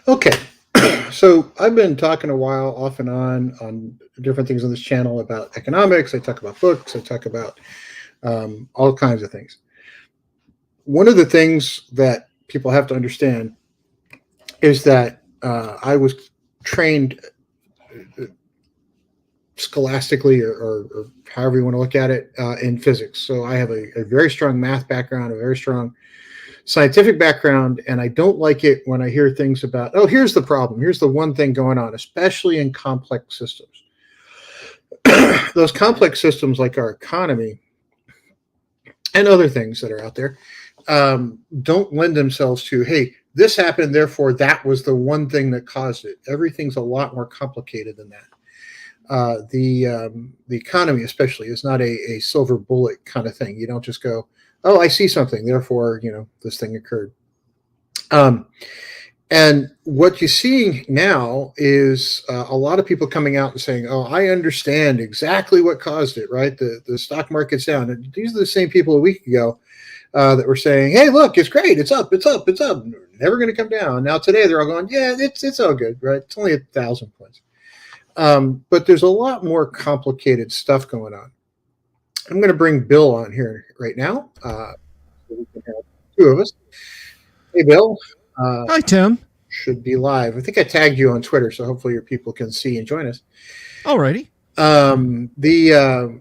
Okay. So I've been talking a while off and on different things on this channel about economics. I talk about books. I talk about all kinds of things. One of the things that people have to understand is that I was trained scholastically or however you want to look at it in physics. So I have a very strong math background, a very strong scientific background, and I don't like it when I hear things about, oh, here's the problem. Here's the one thing going on, especially in complex systems. Those complex systems like our economy and other things that are out there don't lend themselves to, hey, this happened, therefore that was the one thing that caused it. Everything's a lot more complicated than that. The economy, especially, is not a silver bullet kind of thing. You don't just go, oh, I see something, therefore, this thing occurred. And what you're seeing now is a lot of people coming out and saying, oh, I understand exactly what caused it, right? The stock market's down. And these are the same people a week ago that were saying, hey, look, it's great. It's up, it's up, it's up. Never going to come down. Now today they're all going, yeah, it's all good, right? It's only 1,000 points. But there's a lot more complicated stuff going on. I'm going to bring Bill on here right now. So we can have two of us. Hey, Bill. Hi, Tim. Should be live. I think I tagged you on Twitter, so hopefully your people can see and join us. Alrighty. But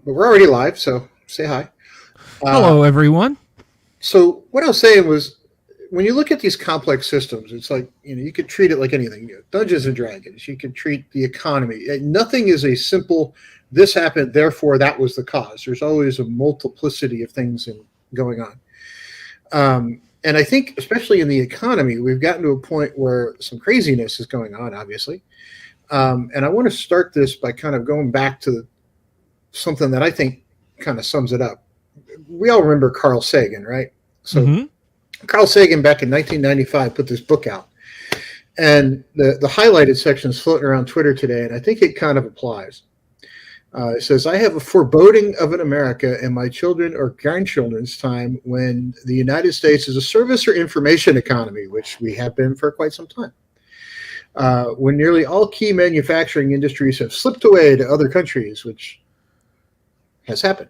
we're already live, so say hi. Hello, everyone. So what I was saying was, when you look at these complex systems, it's like, you could treat it like anything. Dungeons and Dragons, you could treat the economy. Nothing is a simple, this happened, therefore that was the cause. There's always a multiplicity of things going on. And I think, especially in the economy, we've gotten to a point where some craziness is going on, obviously. And I want to start this by kind of going back to something that I think kind of sums it up. We all remember Carl Sagan, right? So Carl Sagan back in 1995 put this book out. And the highlighted section is floating around Twitter today, and I think it kind of applies. It says, I have a foreboding of an America in my children or grandchildren's time when the United States is a service or information economy, which we have been for quite some time. When nearly all key manufacturing industries have slipped away to other countries, which has happened.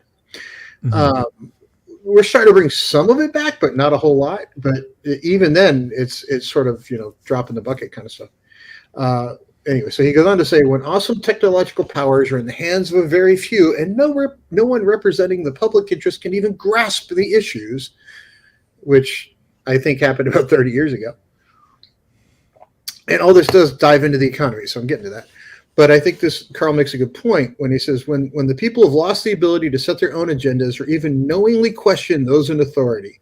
We're starting to bring some of it back, but not a whole lot. But even then, it's sort of, drop in the bucket kind of stuff. Anyway, so he goes on to say, when awesome technological powers are in the hands of a very few and no one representing the public interest can even grasp the issues, which I think happened about 30 years ago. And all this does dive into the economy, so I'm getting to that. But I think Carl makes a good point when he says, when the people have lost the ability to set their own agendas or even knowingly question those in authority,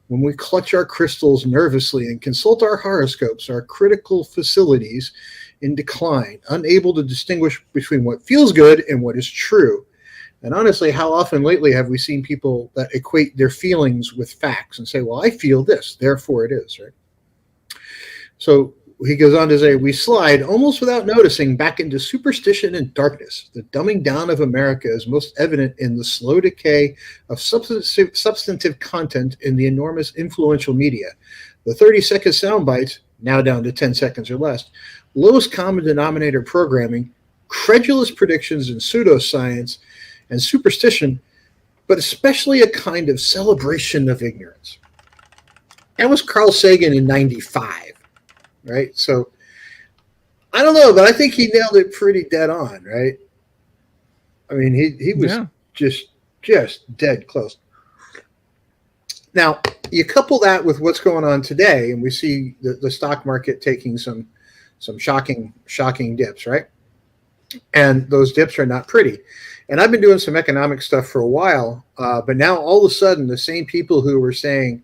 when we clutch our crystals nervously and consult our horoscopes, our critical facilities in decline, unable to distinguish between what feels good and what is true. And honestly, how often lately have we seen people that equate their feelings with facts and say, well, I feel this, therefore it is, right? So he goes on to say, we slide almost without noticing back into superstition and darkness. The dumbing down of America is most evident in the slow decay of substantive content in the enormous influential media. The 30-second sound bites, now down to 10 seconds or less, lowest common denominator programming, credulous predictions in pseudoscience and superstition, but especially a kind of celebration of ignorance. That was Carl Sagan in 95, right? So I don't know, but I think he nailed it pretty dead on, right? I mean, he was just dead close. Now, you couple that with what's going on today, and we see the stock market taking some shocking dips, right? And those dips are not pretty. And I've been doing some economic stuff for a while, but now all of a sudden, the same people who were saying,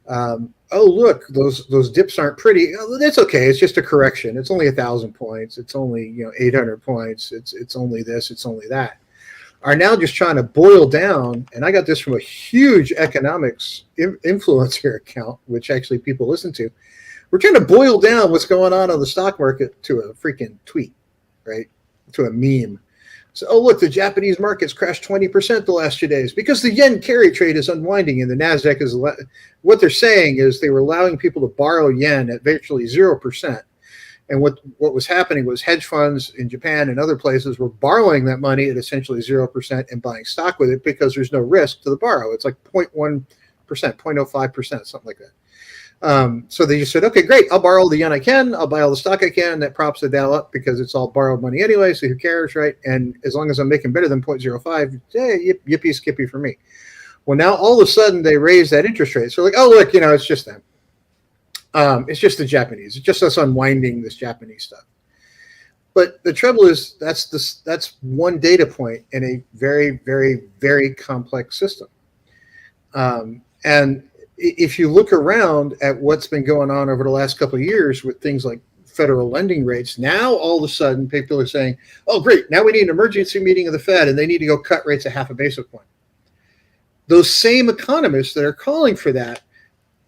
oh, look, those dips aren't pretty. Oh, that's okay. It's just a correction. It's only 1,000 points. It's only 800 points. It's only this. It's only that. Are now just trying to boil down, and I got this from a huge economics influencer account, which actually people listen to. We're trying to boil down what's going on the stock market to a freaking tweet, right? To a meme. So, oh, look, the Japanese market's crashed 20% the last 2 days because the yen carry trade is unwinding, and the NASDAQ is, what they're saying is they were allowing people to borrow yen at virtually 0%. And what was happening was hedge funds in Japan and other places were borrowing that money at essentially 0% and buying stock with it because there's no risk to the borrow. It's like 0.1%, 0.05%, something like that. So they just said, okay, great, I'll borrow all the yen I can, I'll buy all the stock I can. That props the Dow up because it's all borrowed money anyway, so who cares, right? And as long as I'm making better than 0.05, yippee skippy for me. Well, now all of a sudden they raise that interest rate. So like, oh, look, it's just them. It's just the Japanese. It's just us unwinding this Japanese stuff. But the trouble is that's one data point in a very, very, very complex system. And if you look around at what's been going on over the last couple of years with things like federal lending rates, now all of a sudden people are saying, oh, great, now we need an emergency meeting of the Fed and they need to go cut rates a half a basis point. Those same economists that are calling for that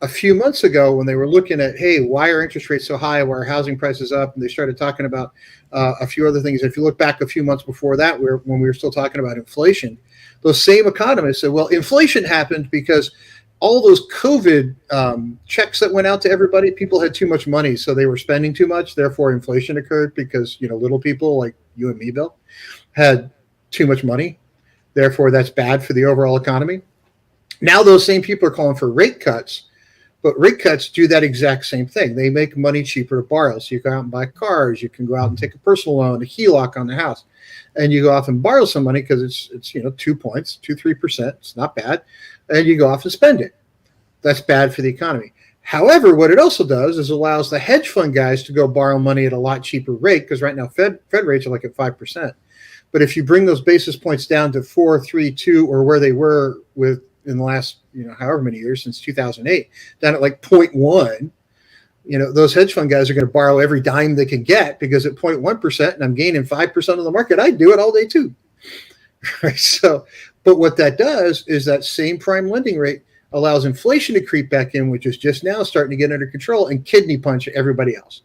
a few months ago when they were looking at, hey, why are interest rates so high? Why are housing prices up? And they started talking about a few other things. If you look back a few months before that, when we were still talking about inflation, those same economists said, well, inflation happened because all those COVID checks that went out to everybody, people had too much money, so they were spending too much. Therefore, inflation occurred because little people like you and me, Bill, had too much money. Therefore, that's bad for the overall economy. Now those same people are calling for rate cuts, but rate cuts do that exact same thing. They make money cheaper to borrow. So you go out and buy cars. You can go out and take a personal loan, a HELOC on the house, and you go off and borrow some money because it's 2 points, 2-3%. It's not bad. And you go off and spend it. That's bad for the economy. However, what it also does is allows the hedge fund guys to go borrow money at a lot cheaper rate because right now Fed rates are like at 5%. But if you bring those basis points down to 4, 3, 2, or where they were in the last however many years since 2008, down at like 0.1, those hedge fund guys are going to borrow every dime they can get because at 0.1% and I'm gaining 5% of the market, I'd do it all day too. Right? So, but what that does is that same prime lending rate allows inflation to creep back in, which is just now starting to get under control and kidney punch everybody else.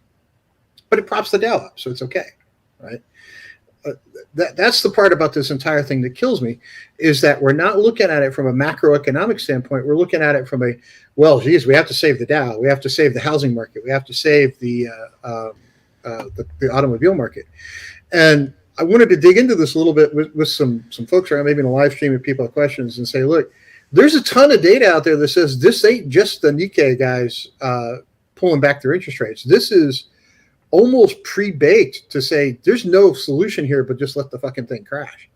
But it props the Dow up, so it's okay, right? That's the part about this entire thing that kills me, is that we're not looking at it from a macroeconomic standpoint. We're looking at it from we have to save the Dow. We have to save the housing market. We have to save the automobile market. And I wanted to dig into this a little bit with some folks around, maybe in a live stream if people have questions, and say, look, there's a ton of data out there that says this ain't just the Nikkei guys pulling back their interest rates. This is almost pre-baked to say there's no solution here, but just let the fucking thing crash.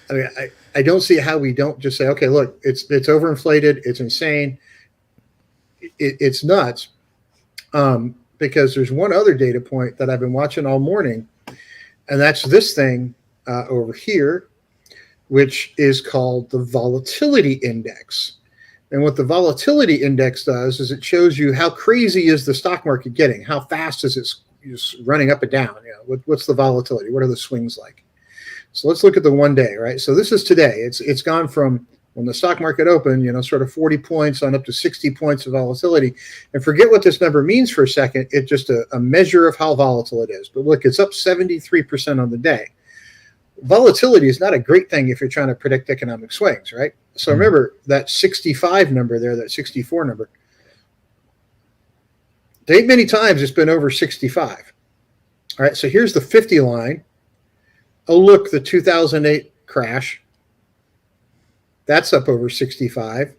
I mean, I don't see how we don't just say, okay, look, it's overinflated, it's insane, it's nuts. Because there's one other data point that I've been watching all morning, and that's this thing over here, which is called the volatility index. And what the volatility index does is it shows you how crazy is the stock market getting, how fast is it running up and down. What's the volatility? What are the swings like? So let's look at the 1 day, right? So this is today. It's gone from when the stock market opened, sort of 40 points on up to 60 points of volatility. And forget what this number means for a second. It's just a measure of how volatile it is. But look, it's up 73% on the day. Volatility is not a great thing if you're trying to predict economic swings, right? So remember that 65 number there, that 64 number. There ain't many times it's been over 65. All right, so here's the 50 line. Oh, look, the 2008 crash. That's up over 65,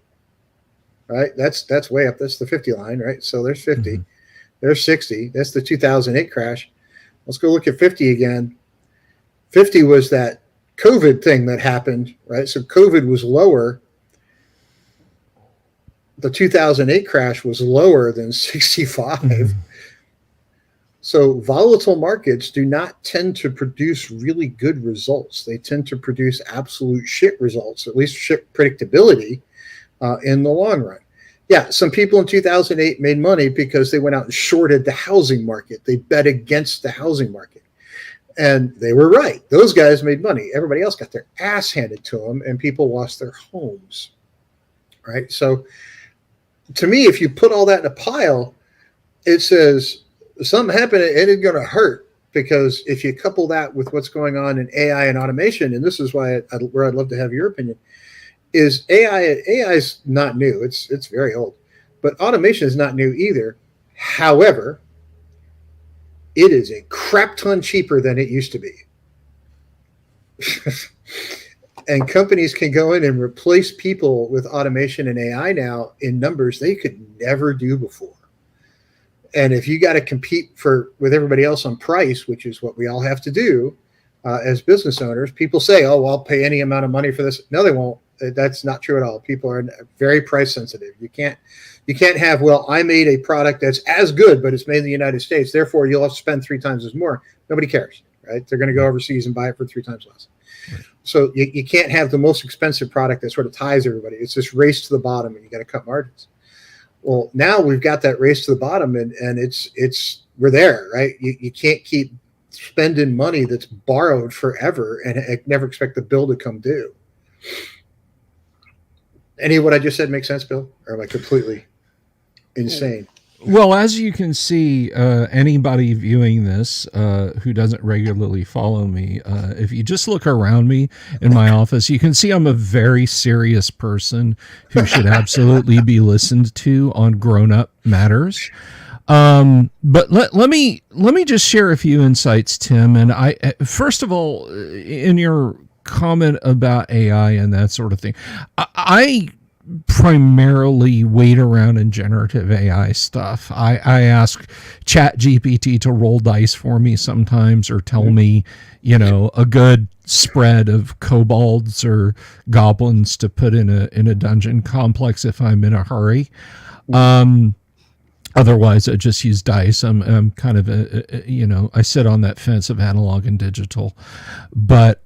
right? That's way up. That's the 50 line, right? So there's 50. There's 60. That's the 2008 crash. Let's go look at 50 again. 50 was that COVID thing that happened, right? So COVID was lower. The 2008 crash was lower than 65. So volatile markets do not tend to produce really good results. They tend to produce absolute shit results, at least shit predictability in the long run. Yeah, some people in 2008 made money because they went out and shorted the housing market. They bet against the housing market. And they were right. Those guys made money. Everybody else got their ass handed to them, and people lost their homes, right? So to me, if you put all that in a pile, it says something happened and it's going to hurt, because if you couple that with what's going on in AI and automation, and this is why where I'd love to have your opinion, is AI is not new. It's very old, but automation is not new either. However, it is a crap ton cheaper than it used to be. And companies can go in and replace people with automation and AI now in numbers they could never do before. And if you got to compete with everybody else on price, which is what we all have to do as business owners, people say, "Oh, well, I'll pay any amount of money for this." No, they won't. That's not true at all. People are very price sensitive. You can't have, well, I made a product that's as good, but it's made in the United States. Therefore, you'll have to spend 3 times as more. Nobody cares, right? They're going to go overseas and buy it for 3 times less. Right. So you can't have the most expensive product that sort of ties everybody. It's this race to the bottom, and you got to cut margins. Well, now we've got that race to the bottom, and we're there, right? You can't keep spending money that's borrowed forever and never expect the bill to come due. Any of what I just said make sense, Bill? Or am I completely insane? Well, as you can see, anybody viewing this who doesn't regularly follow me, if you just look around me in my office, you can see I'm a very serious person who should absolutely be listened to on grown-up matters. But let me just share a few insights, Tim. And first of all, in your comment about AI and that sort of thing, I primarily wait around in generative AI stuff. I ask ChatGPT to roll dice for me sometimes, or tell me, a good spread of kobolds or goblins to put in a dungeon complex if I'm in a hurry. Otherwise, I just use dice. I'm kind of I sit on that fence of analog and digital, but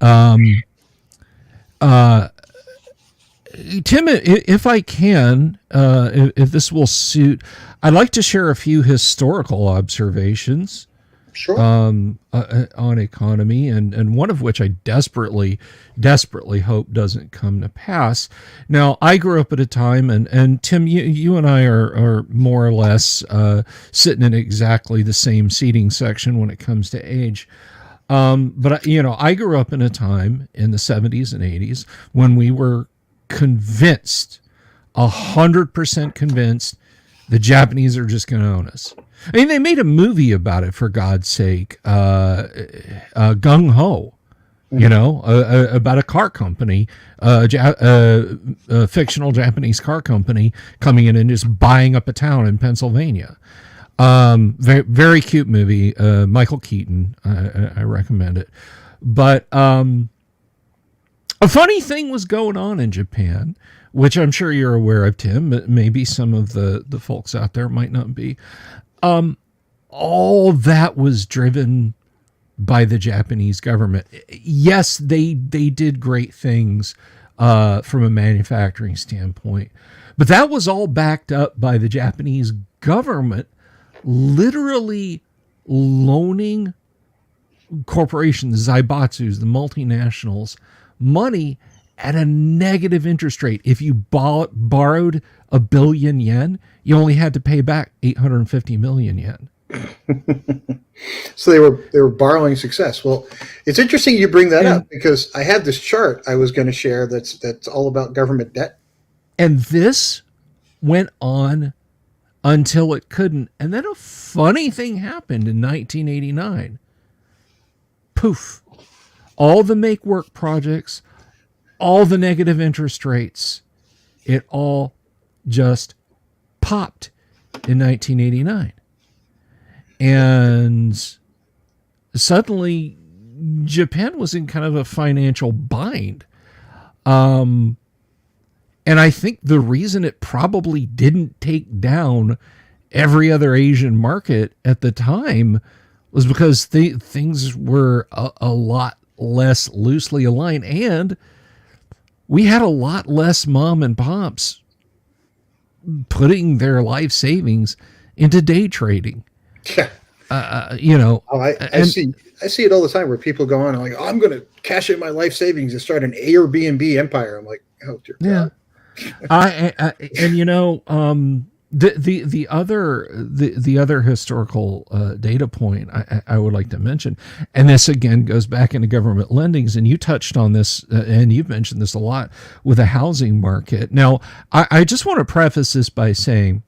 Tim, if I can, if this will suit, I'd like to share a few historical observations. Sure. On economy, and one of which I desperately hope doesn't come to pass. Now, I grew up at a time, and Tim, you and I are more or less sitting in exactly the same seating section when it comes to age. But I grew up in a time in the 70s and 80s when we were convinced, 100% convinced, the Japanese are just going to own us. I mean, they made a movie about it, for God's sake, Gung Ho, about a car company, a fictional Japanese car company coming in and just buying up a town in Pennsylvania. Very, very cute movie. Michael Keaton, I recommend it. But a funny thing was going on in Japan, which I'm sure you're aware of, Tim, but maybe some of the folks out there might not be. All that was driven by the Japanese government. Yes, they did great things from a manufacturing standpoint, but that was all backed up by the Japanese government literally loaning corporations, zaibatsus, the multinationals, money at a negative interest rate. If you borrowed 1 billion yen, you only had to pay back 850 million yen. So they were borrowing success. Well, it's interesting you bring that up, because I had this chart I was going to share that's all about government debt. And this went on until it couldn't. And then a funny thing happened in 1989. Poof. All the make-work projects, all the negative interest rates, it all just popped in 1989. And suddenly Japan was in kind of a financial bind. And I think the reason it probably didn't take down every other Asian market at the time was because things were a lot less loosely aligned, and we had a lot less mom and pops putting their life savings into day trading. Yeah. I see it all the time where people go on and like, oh, I'm going to cash in my life savings and start an Airbnb empire. I'm like, oh dear God. The other historical data point I would like to mention, and this again goes back into government lendings, and you touched on this, and you've mentioned this a lot with the housing market. Now, I just want to preface this by saying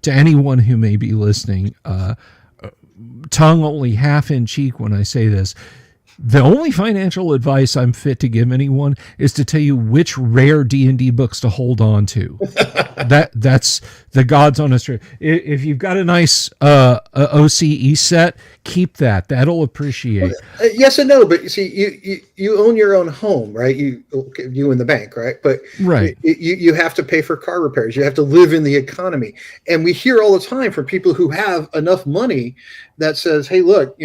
to anyone who may be listening, tongue only half in cheek when I say this. The only financial advice I'm fit to give anyone is to tell you which rare D&D books to hold on to. That's the God's honest truth. If you've got a nice OCE set, keep that. That'll appreciate. Yes and no, but you see, you own your own home, right? You in the bank, right? But right, you have to pay for car repairs. You have to live in the economy, and we hear all the time from people who have enough money that says, "Hey, look,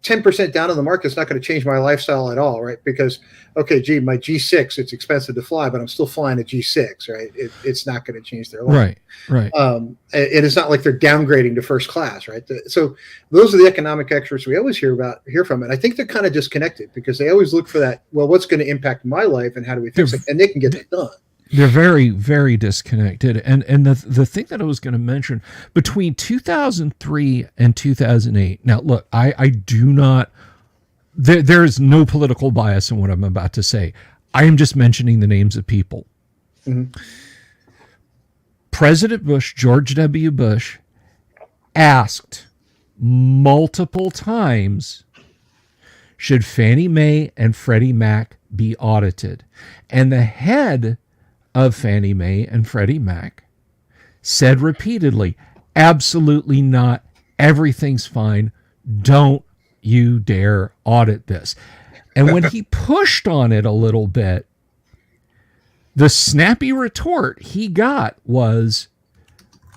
10% down on the market is not going to change my lifestyle at all, right? Because, okay, gee, my G6, it's expensive to fly, but I'm still flying a G6, right? It's not going to change their life. Right. And it's not like they're downgrading to first class, right? So those are the economic experts we always hear from. And I think they're kind of disconnected because they always look for that, well, what's going to impact my life and how do we fix it? And they can get that done. They're very, very disconnected. And the thing that I was going to mention, between 2003 and 2008, now look, I do not, there is no political bias in what I'm about to say. I am just mentioning the names of people. Mm-hmm. President Bush, George W. Bush, asked multiple times, should Fannie Mae and Freddie Mac be audited? And the head of Fannie Mae and Freddie Mac said repeatedly, absolutely not. Everything's fine. Don't you dare audit this. And when he pushed on it a little bit, the snappy retort he got was,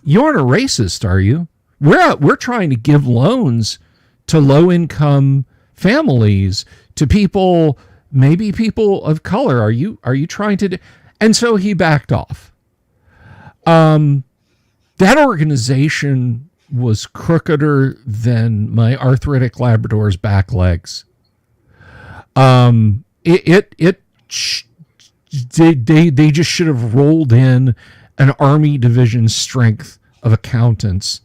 you aren't a racist, are you? We're trying to give loans to low-income families, to people, maybe people of color. Are you trying to... And so he backed off. That organization was crookeder than my arthritic Labrador's back legs. They just should have rolled in an Army division strength of accountants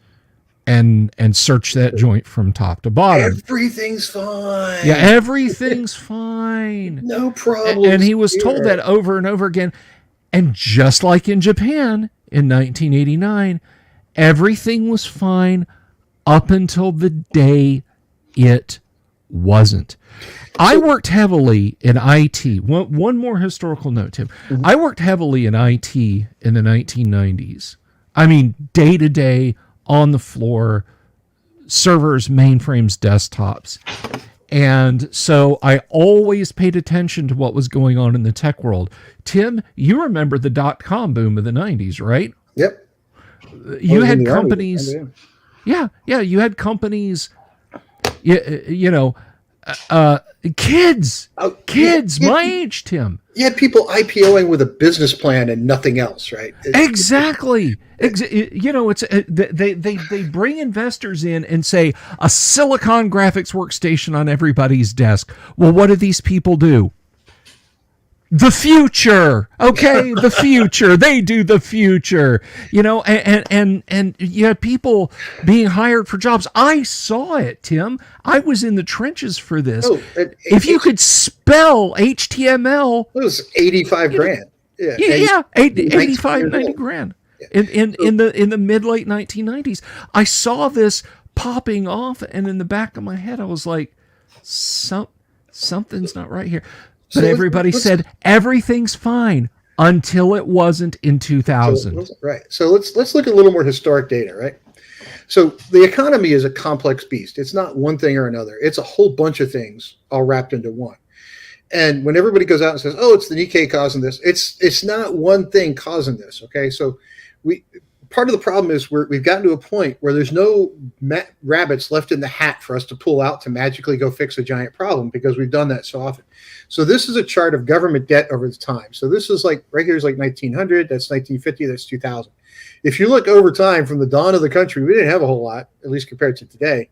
and searched that joint from top to bottom. Everything's fine. Yeah, everything's fine. No problem. And he was told that over and over again. And just like in Japan in 1989, everything was fine up until the day it wasn't. I worked heavily in IT. One more historical note, Tim. Mm-hmm. I worked heavily in IT in the 1990s. I mean, day to day, on the floor, servers, mainframes, desktops. And so I always paid attention to what was going on in the tech world. Tim, you remember the .com boom of the 90s, right? Yep. You had companies. Yeah. You had companies, kids, my age, Tim. You had people IPOing with a business plan and nothing else, right? Exactly. It's they bring investors in and say a Silicon graphics workstation on everybody's desk. Well, what do these people do? The future, okay, the future. They do the future, and you had people being hired for jobs. I saw it, Tim. I was in the trenches for this. If you could spell HTML, it was 85 grand. Yeah, 85, 90 grand. In the mid late 1990s, I saw this popping off, and in the back of my head, I was like, something's not right here. But everybody said everything's fine until it wasn't in 2000. Right. So let's look at a little more historic data, right? So the economy is a complex beast. It's not one thing or another. It's a whole bunch of things all wrapped into one. And when everybody goes out and says, "Oh, it's the Nikkei causing this," it's not one thing causing this. Okay, so part of the problem is we've gotten to a point where there's no rabbits left in the hat for us to pull out to magically go fix a giant problem because we've done that so often. So this is a chart of government debt over the time. So this is like right here is like 1900, that's 1950, that's 2000. If you look over time from the dawn of the country, we didn't have a whole lot, at least compared to today.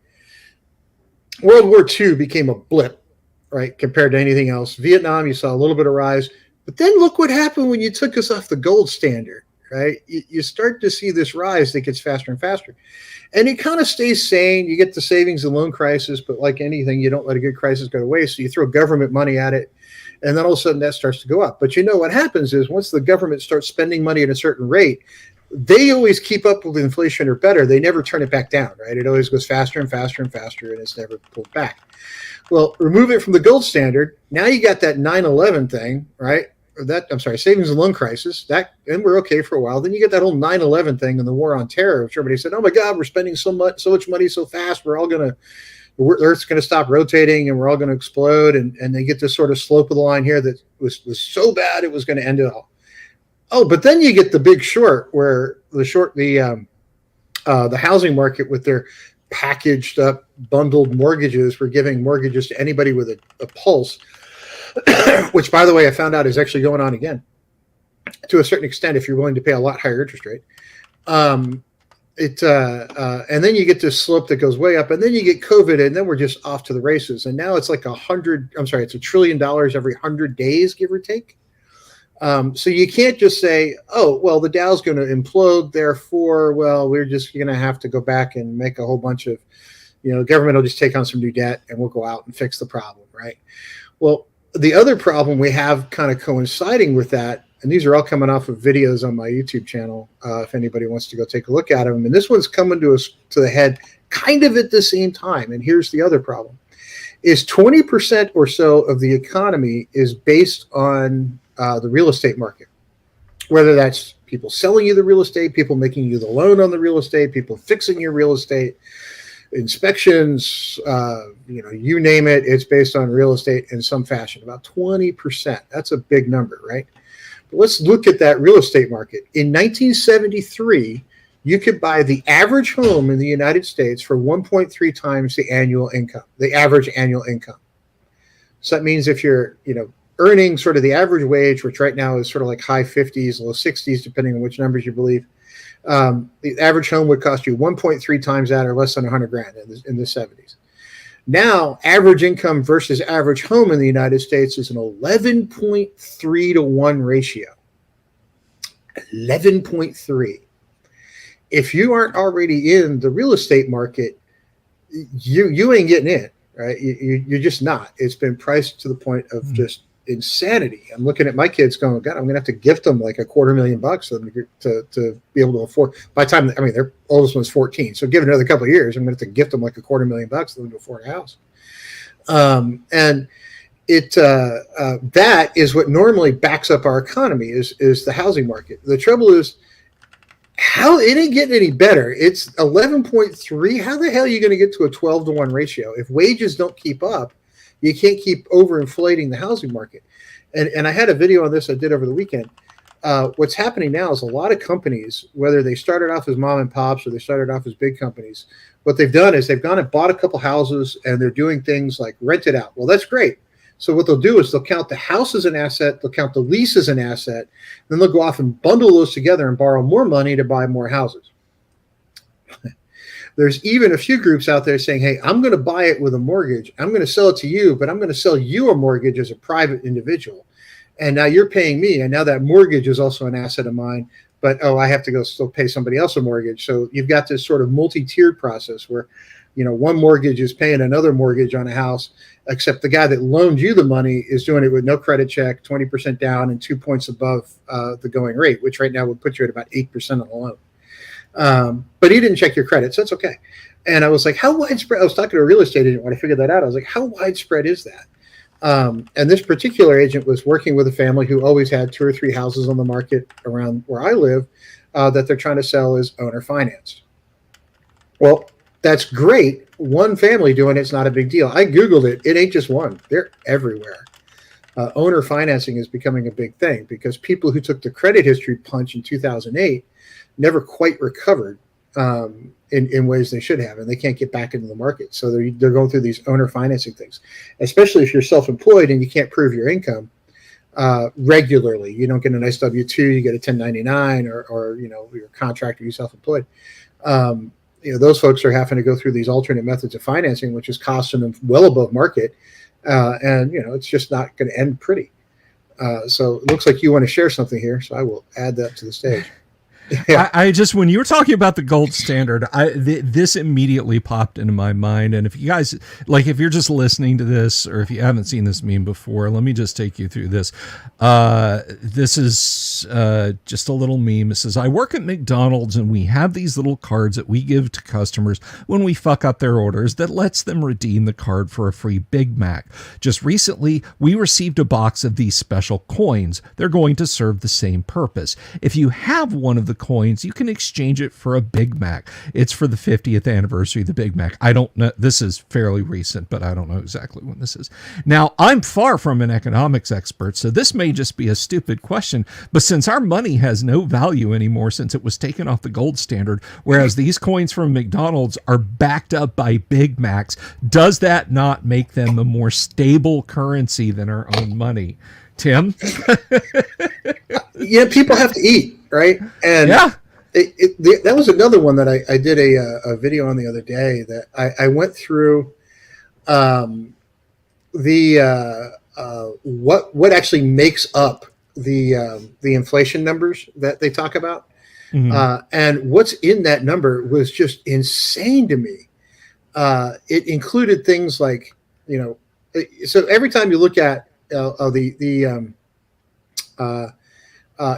World War II became a blip, right, compared to anything else. Vietnam, you saw a little bit of rise. But then look what happened when you took us off the gold standard. Right, you start to see this rise that gets faster and faster, and it kind of stays sane. You get the savings and loan crisis, but like anything, you don't let a good crisis go to waste. So you throw government money at it, and then all of a sudden that starts to go up. But what happens is once the government starts spending money at a certain rate, they always keep up with inflation or better. They never turn it back down, right? It always goes faster and faster and faster, and it's never pulled back. Well, remove it from the gold standard. Now you got that 9/11 thing, right? Or that, I'm sorry, savings and loan crisis. That, and we're okay for a while. Then you get that whole 9/11 thing and the war on terror, which everybody said, "Oh my God, we're spending so much money so fast. The Earth's going to stop rotating, and we're all going to explode." And they get this sort of slope of the line here that was so bad it was going to end it all. Oh, but then you get the big short, where the housing market with their packaged up, bundled mortgages. We're giving mortgages to anybody with a pulse, which, by the way, I found out is actually going on again to a certain extent if you're willing to pay a lot higher interest rate. And then you get this slope that goes way up, and then you get COVID, and then we're just off to the races. And now it's like it's $1 trillion every 100 days, give or take. So you can't just say, oh, well, the Dow's going to implode. Therefore, well, we're just going to have to go back and make a whole bunch of, government will just take on some new debt and we'll go out and fix the problem, right? Well, the other problem we have kind of coinciding with that, and these are all coming off of videos on my YouTube channel, if anybody wants to go take a look at them. And this one's coming to us to the head kind of at the same time. And here's the other problem, is 20% or so of the economy is based on the real estate market, whether that's people selling you the real estate, people making you the loan on the real estate, people fixing your real estate, inspections, you name it, it's based on real estate in some fashion, about 20%. That's a big number, right? But let's look at that real estate market. In 1973, you could buy the average home in the United States for 1.3 times the average annual income. So that means if you're, earning sort of the average wage, which right now is sort of like high 50s, low 60s, depending on which numbers you believe, the average home would cost you 1.3 times that, or less than $100,000 in the 70s. Now, average income versus average home in the United States is an 11.3 to 1 ratio. 11.3. If you aren't already in the real estate market, you ain't getting in, right? You're just not. It's been priced to the point of just insanity. I'm looking at my kids going, God, I'm going to have to gift them like $250,000 for them to be able to afford. By the time, their oldest one's 14. So give it another couple of years, I'm going to have to gift them like $250,000 for them to afford a house. And that is what normally backs up our economy is the housing market. The trouble is, how it ain't getting any better. It's 11.3. How the hell are you going to get to a 12 to 1 ratio? If wages don't keep up, you can't keep overinflating the housing market. And I had a video on this I did over the weekend. What's happening now is a lot of companies, whether they started off as mom and pops or they started off as big companies, what they've done is they've gone and bought a couple houses and they're doing things like rent it out. Well, that's great. So what they'll do is they'll count the house as an asset, they'll count the lease as an asset, then they'll go off and bundle those together and borrow more money to buy more houses. There's even a few groups out there saying, hey, I'm going to buy it with a mortgage. I'm going to sell it to you, but I'm going to sell you a mortgage as a private individual. And now you're paying me. And now that mortgage is also an asset of mine, but, I have to go still pay somebody else a mortgage. So you've got this sort of multi-tiered process where, one mortgage is paying another mortgage on a house, except the guy that loaned you the money is doing it with no credit check, 20% down, and 2 points above the going rate, which right now would put you at about 8% on the loan. But he didn't check your credit, so it's okay. And I was like, how widespread? I was talking to a real estate agent when I figured that out. I was like, how widespread is that? And this particular agent was working with a family who always had 2 or 3 houses on the market around where I live that they're trying to sell as owner financed. Well, that's great. One family doing it's not a big deal. I Googled it. It ain't just one. They're everywhere. Owner financing is becoming a big thing because people who took the credit history punch in 2008 never quite recovered in ways they should have, and they can't get back into the market. So they're going through these owner financing things, especially if you're self-employed and you can't prove your income regularly. You don't get a nice W-2, you get a 1099 or you're a contractor, you're self-employed. Those folks are having to go through these alternate methods of financing, which is costing them well above market. And it's just not going to end pretty. So it looks like you want to share something here. So I will add that to the stage. Yeah. I just, when you were talking about the gold standard, this immediately popped into my mind. And if you guys, like, if you're just listening to this, or if you haven't seen this meme before, let me just take you through this. This is just a little meme. It says, I work at McDonald's and we have these little cards that we give to customers when we fuck up their orders that lets them redeem the card for a free Big Mac. Just recently, we received a box of these special coins. They're going to serve the same purpose. If you have one of the coins, you can exchange it for a Big Mac. It's for the 50th anniversary of the Big Mac. I don't know. This is fairly recent, but I don't know exactly when this is. Now, I'm far from an economics expert, so this may just be a stupid question, but since our money has no value anymore since it was taken off the gold standard, whereas these coins from McDonald's are backed up by Big Macs, does that not make them a more stable currency than our own money? Tim? Yeah, people have to eat, right? And Yeah. that was another one that I did a video on the other day that I went through what actually makes up the inflation numbers that they talk about. Mm-hmm. And what's in that number was just insane to me. It included things like, so every time you look at the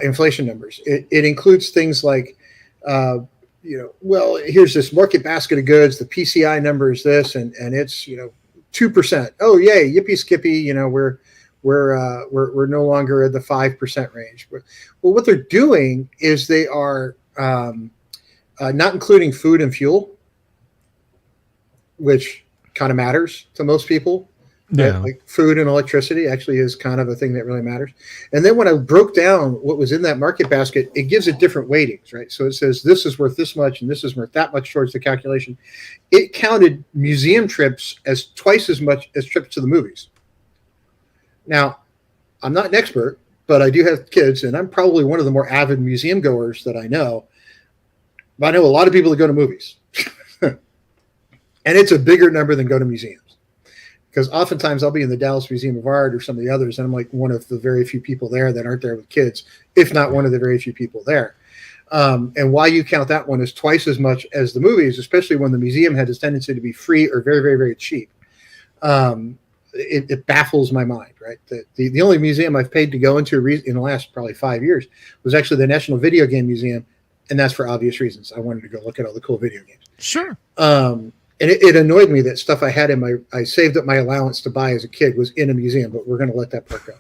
inflation numbers, it includes things like, well, here's this market basket of goods. The PCI number is this, and it's 2%. Oh yay, yippee skippy! We're no longer at the 5% range. Well, what they're doing is they are not including food and fuel, which kind of matters to most people. Yeah. Right? Like food and electricity actually is kind of a thing that really matters. And then when I broke down what was in that market basket, it gives it different weightings, right? So it says this is worth this much and this is worth that much towards the calculation. It counted museum trips as twice as much as trips to the movies. Now, I'm not an expert, but I do have kids, and I'm probably one of the more avid museum goers that I know. But I know a lot of people that go to movies. And it's a bigger number than go to museums. Because oftentimes I'll be in the Dallas Museum of Art or some of the others, and I'm like one of the very few people there that aren't there with kids, if not one of the very few people there. And why you count that one as twice as much as the movies, especially when the museum had this tendency to be free or very, very, very cheap. It baffles my mind, right? The only museum I've paid to go into in the last probably 5 years was actually the National Video Game Museum, and that's for obvious reasons. I wanted to go look at all the cool video games. Sure. And it annoyed me that stuff I had I saved up my allowance to buy as a kid was in a museum, but we're going to let that part go.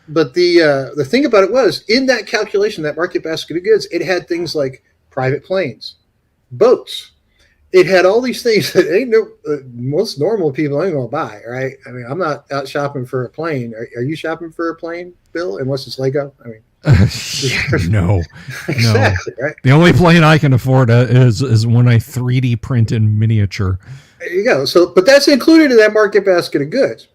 But the thing about it was, in that calculation, that market basket of goods, it had things like private planes, boats. It had all these things that most normal people ain't going to buy, right? I mean, I'm not out shopping for a plane. Are you shopping for a plane, Bill? Unless it's Lego? I mean, no, exactly, no. Right? The only plane I can afford is when I 3D print in miniature. There you go. So, but that's included in that market basket of goods,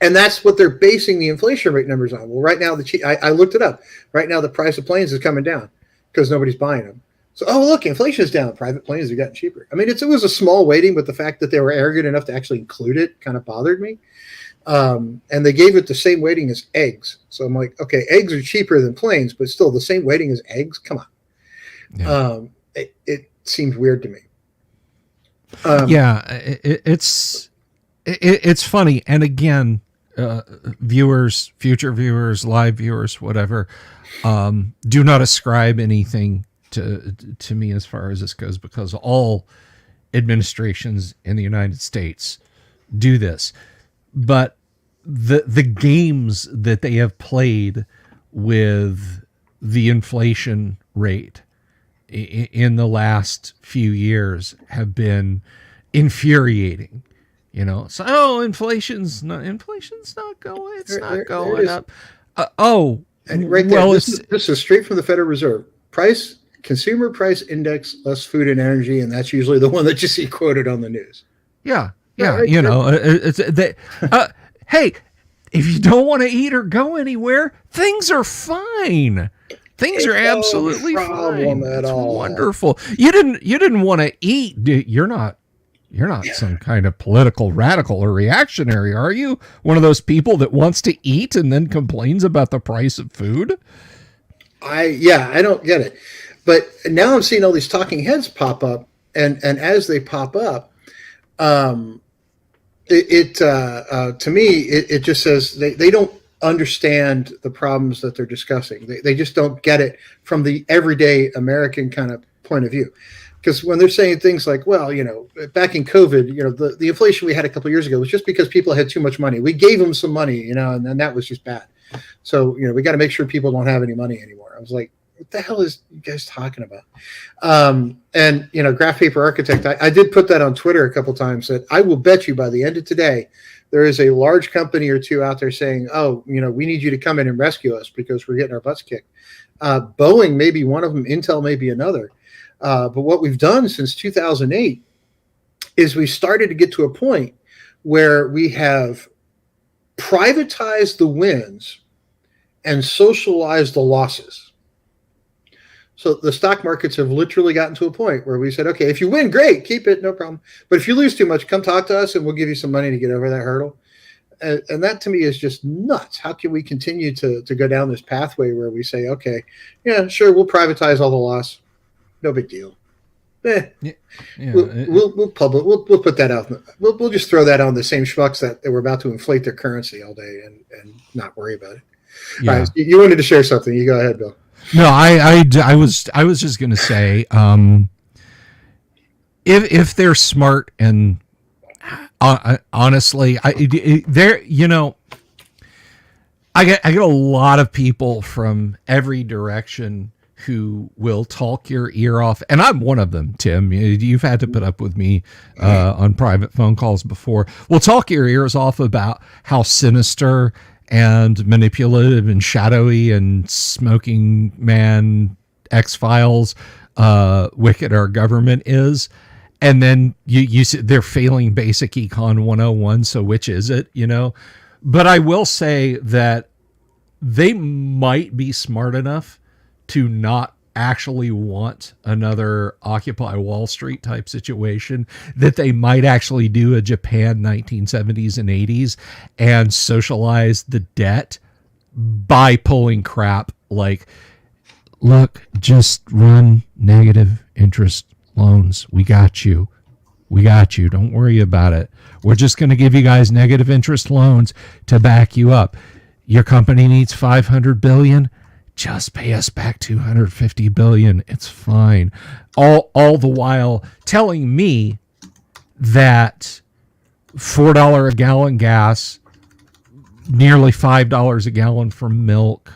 and that's what they're basing the inflation rate numbers on. Well, right now I looked it up. Right now, the price of planes is coming down because nobody's buying them. So, oh look, inflation is down. Private planes have gotten cheaper. I mean, it was a small weighting, but the fact that they were arrogant enough to actually include it kind of bothered me. And they gave it the same weighting as eggs. So I'm like, okay, eggs are cheaper than planes, but still the same weighting as eggs. Come on. Yeah. It seems weird to me. It's funny. And again, viewers, future viewers, live viewers, whatever, do not ascribe anything to me as far as this goes, because all administrations in the United States do this. But the games that they have played with the inflation rate in the last few years have been infuriating. So inflation's not going. It's not going up. And right there, this is straight from the Federal Reserve. Consumer price index less food and energy, and that's usually the one that you see quoted on the news. Yeah. Hey, if you don't want to eat or go anywhere, things are fine. Things are absolutely fine. It's wonderful. You didn't want to eat. You're not some kind of political radical or reactionary, are you? One of those people that wants to eat and then complains about the price of food? I don't get it. But now I'm seeing all these talking heads pop up, and as they pop up, um, to me it just says they don't understand the problems that they're discussing. They just don't get it from the everyday American kind of point of view. Because when they're saying things like, well, back in COVID, the inflation we had a couple of years ago was just because people had too much money. We gave them some money, and that was just bad. So, we got to make sure people don't have any money anymore. I was like, what the hell is you guys talking about? And, Graph Paper Architect, I did put that on Twitter a couple of times, that I will bet you by the end of today, there is a large company or two out there saying, oh, we need you to come in and rescue us because we're getting our butts kicked. Boeing may be one of them. Intel may be another. But what we've done since 2008 is we started to get to a point where we have privatized the wins and socialized the losses. So the stock markets have literally gotten to a point where we said, okay, if you win, great, keep it, no problem. But if you lose too much, come talk to us and we'll give you some money to get over that hurdle. And that to me is just nuts. How can we continue to go down this pathway where we say, okay, yeah, sure, we'll privatize all the loss. No big deal. We'll put that out. We'll just throw that on the same schmucks that we're about to inflate their currency all day and not worry about it. Yeah. All right, you wanted to share something. You go ahead, Bill. No, I was just going to say, if they're smart and honestly, I get a lot of people from every direction who will talk your ear off, and I'm one of them. Tim, you've had to put up with me on private phone calls before. We'll talk your ears off about how sinister and manipulative and shadowy and smoking man X-Files wicked our government is. And then you they're failing basic econ 101. So which is it, But I will say that they might be smart enough to not actually want another Occupy Wall Street type situation, that they might actually do a Japan 1970s and 80s and socialize the debt by pulling crap like, look, just run negative interest loans. We got you. Don't worry about it. We're just going to give you guys negative interest loans to back you up. Your company needs $500 billion. Just pay us back $250 billion. It's fine. All the while telling me that $4 a gallon gas, nearly $5 a gallon for milk.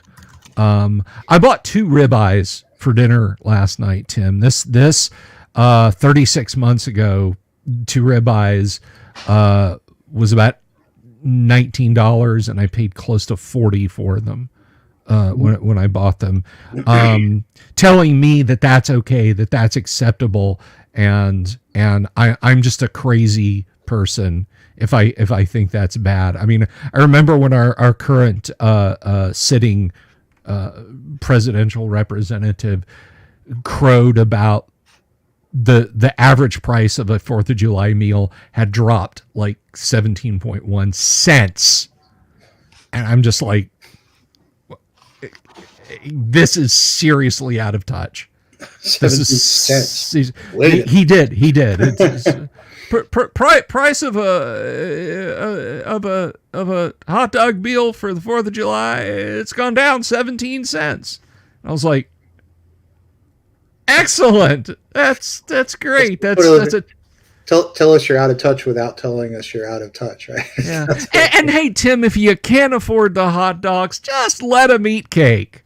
I bought 2 ribeyes for dinner last night, Tim. This 36 months ago, 2 ribeyes was about $19, and I paid close to $40 for them. When I bought them, telling me that that's okay, that that's acceptable, and I'm just a crazy person if I think that's bad. I mean, I remember when our current sitting presidential representative crowed about the average price of a 4th of July meal had dropped like 17.1 cents, and I'm just like, this is seriously out of touch. This is he did. Price of a hot dog meal for the 4th of July. It's gone down 17 cents. I was like, excellent. That's great. That's a. Tell us you're out of touch without telling us you're out of touch, right? Yeah. and hey, Tim, if you can't afford the hot dogs, just let them eat cake.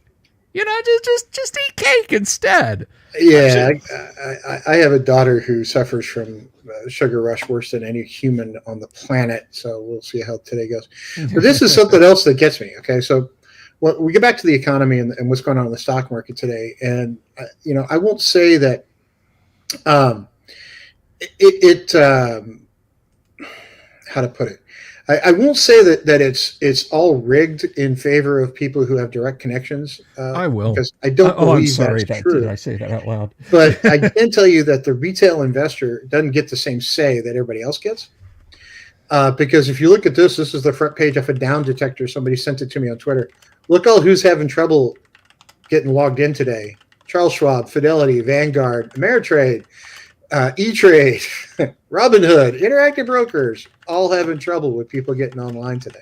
Just eat cake instead. Yeah, I have a daughter who suffers from sugar rush worse than any human on the planet. So we'll see how today goes. But this is something else that gets me. Okay, so we get back to the economy and what's going on in the stock market today, and I won't say that. How to put it? I won't say that it's all rigged in favor of people who have direct connections. I will, because I don't believe I'm sorry that's true. Did I say that out loud? But I can tell you that the retail investor doesn't get the same say that everybody else gets. Because if you look at this is the front page of a down detector. Somebody sent it to me on Twitter. Look who's having trouble getting logged in today. Charles Schwab, Fidelity, Vanguard, Ameritrade, E-Trade, Robinhood, Interactive Brokers, all having trouble with people getting online today.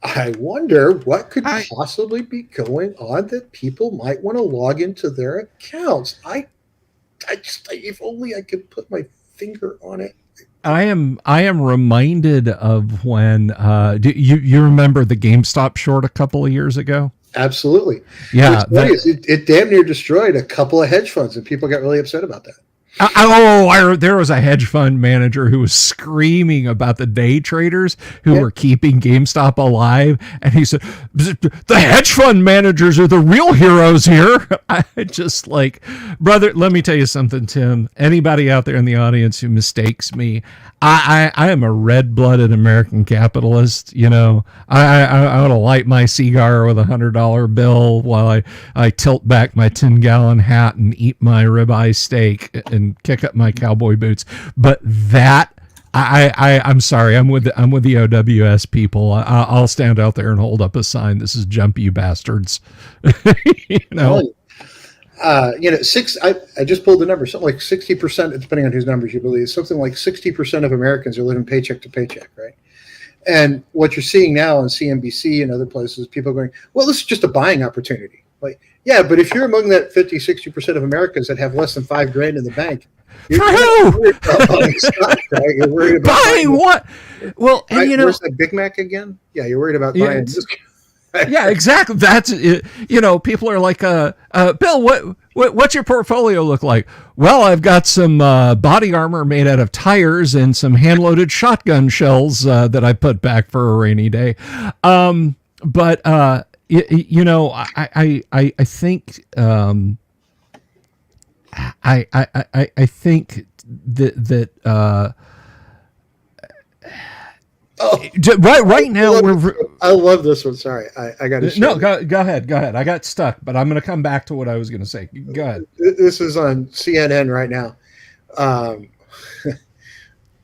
I wonder what could possibly be going on that people might want to log into their accounts. I just, if only I could put my finger on it. I am reminded of when do you remember the GameStop short a couple of years ago? Absolutely. Yeah, it damn near destroyed a couple of hedge funds, and people got really upset about that. There was a hedge fund manager who was screaming about the day traders who were keeping GameStop alive. And he said, the hedge fund managers are the real heroes here. I just like, brother, let me tell you something, Tim. Anybody out there in the audience who mistakes me, I am a red-blooded American capitalist. You know, I want to light my cigar with $100 bill while I tilt back my 10-gallon hat and eat my ribeye steak and kick up my cowboy boots. But that I'm sorry, I'm with the OWS people. I'll stand out there and hold up a sign. This is jump, you bastards. You know. I just pulled the number. Something like 60%, depending on whose numbers you believe, something like 60% of Americans are living paycheck to paycheck, right? And what you're seeing now on CNBC and other places, people going, well, this is just a buying opportunity. Like, yeah, but if you're among that 60% of Americans that have less than $5,000 in the bank, you're worried about buying stock, right? You're worried about buying what? Well, and right? you know, where's that Big Mac again? Yeah, you're worried about buying this. Yeah, exactly. That's it. You know, people are like, Bill, what's your portfolio look like? Well, I've got some body armor made out of tires and some hand-loaded shotgun shells that I put back for a rainy day. But you know, I think I think that. Right now I love this one. Sorry, I got to. No, go ahead. I got stuck, but I'm going to come back to what I was going to say. Go ahead. This is on CNN right now.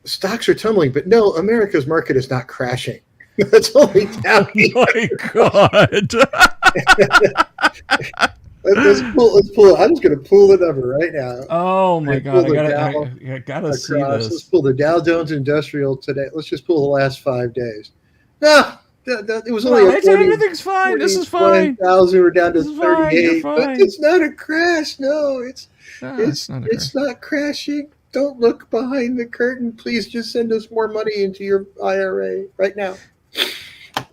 Stocks are tumbling, but no, America's market is not crashing. That's only down. Oh my God. Let's pull. I'm just going to pull the number right now. Oh my God! I gotta see this. Let's pull the Dow Jones Industrial today. Let's just pull the last 5 days. No, it was only everything's fine. This is fine. 20,000. We're down to 38. But it's not a crash. No, it's it's not crashing. Don't look behind the curtain. Please just send us more money into your IRA right now.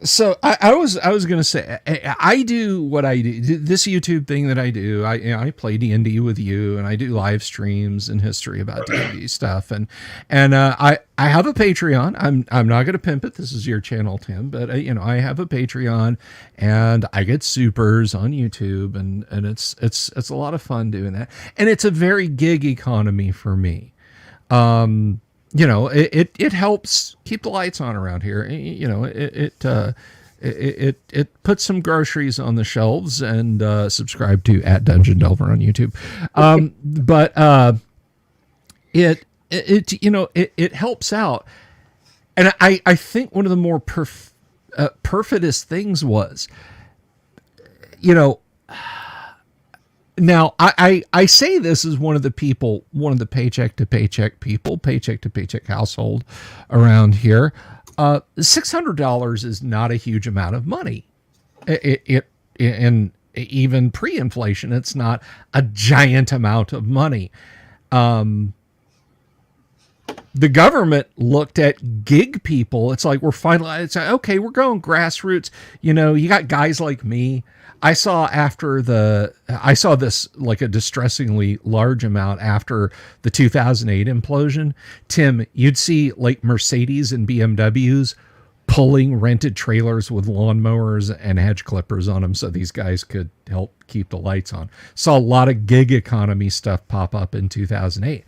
So I was going to say, I do what I do, this YouTube thing that I do. I play D&D with you, and I do live streams and history about D&D stuff. And I have a Patreon. I'm not going to pimp it. This is your channel, Tim, but I have a Patreon, and I get supers on YouTube, and it's a lot of fun doing that. And it's a very gig economy for me. You know, it helps keep the lights on around here. You know, it puts some groceries on the shelves, and subscribe to @Dungeon Delver on YouTube. But it helps out, and I think one of the more perfidest things was, you know. Now, I say this as one of the paycheck to paycheck household around here. $600 is not a huge amount of money. And even pre-inflation, it's not a giant amount of money. The government looked at gig people. It's like, it's like, okay, we're going grassroots. You know, you got guys like me. I saw this like a distressingly large amount after the 2008 implosion. Tim, you'd see like Mercedes and BMWs pulling rented trailers with lawnmowers and hedge clippers on them so these guys could help keep the lights on. Saw a lot of gig economy stuff pop up in 2008,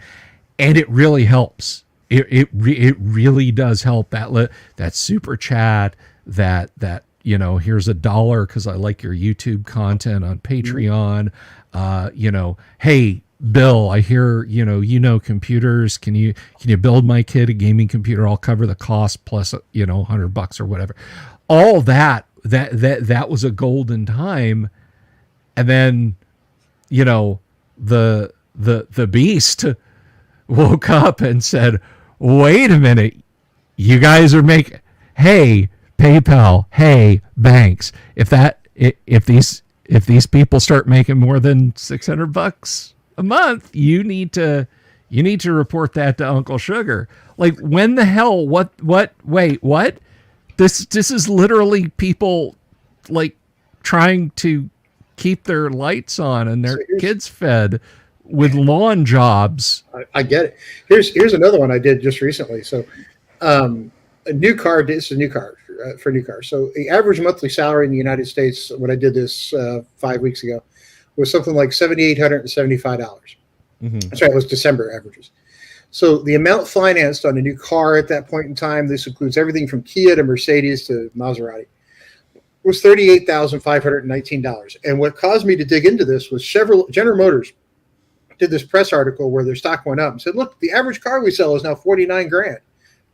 and it really helps. It really does help. That super chat, that you know, here's $1 because I like your YouTube content on Patreon. You know, hey, Bill, I hear, you know computers. Can you build my kid a gaming computer? I'll cover the cost plus, $100 or whatever. All that was a golden time. And then, you know, the beast woke up and said, wait a minute, you guys are making, hey, PayPal, hey, banks, if these people start making more than $600 a month, you need to report that to Uncle Sugar. Like, when the hell, wait, what? This is literally people like trying to keep their lights on and their kids fed with lawn jobs. I get it. Here's another one I did just recently. So, a new car. This is a new car for new cars. So the average monthly salary in the United States when I did this 5 weeks ago was something like $7,875. Mm-hmm. Sorry, it was December averages. So the amount financed on a new car at that point in time, this includes everything from Kia to Mercedes to Maserati, was $38,519. And what caused me to dig into this was General Motors did this press article where their stock went up and said, look, the average car we sell is now 49 grand.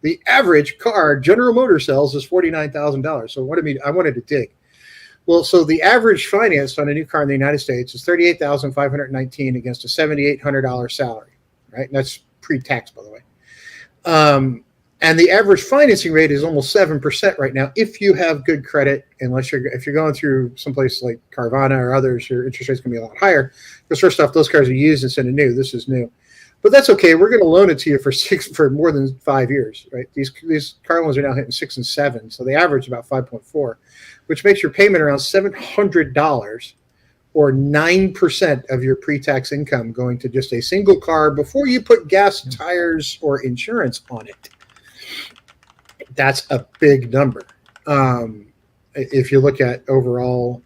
The average car General Motors sells is $49,000. So I wanted to dig. Well, so the average financed on a new car in the United States is $38,519 against a $7,800 salary, right? And that's pre-tax, by the way. And the average financing rate is almost 7% right now if you have good credit. If you're going through someplace like Carvana or others, your interest rate's going to be a lot higher. Because first off, those cars are used instead of new. This is new, but that's okay. We're going to loan it to you for more than 5 years, right? These car loans are now hitting 6 and 7, so they average about 5.4, which makes your payment around $700 or 9% of your pre-tax income going to just a single car before you put gas, tires, or insurance on it. That's a big number. If you look at overall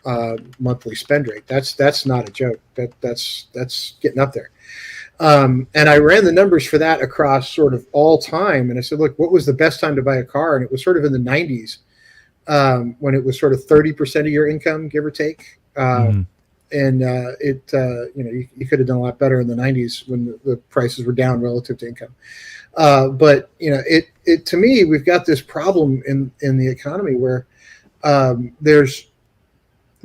monthly spend rate, that's not a joke. That's getting up there. And I ran the numbers for that across sort of all time, and I said, look, what was the best time to buy a car? And it was sort of in the 90s when it was sort of 30% of your income, give or take. And you could have done a lot better in the 90s when the prices were down relative to income. But it to me, we've got this problem in the economy where there's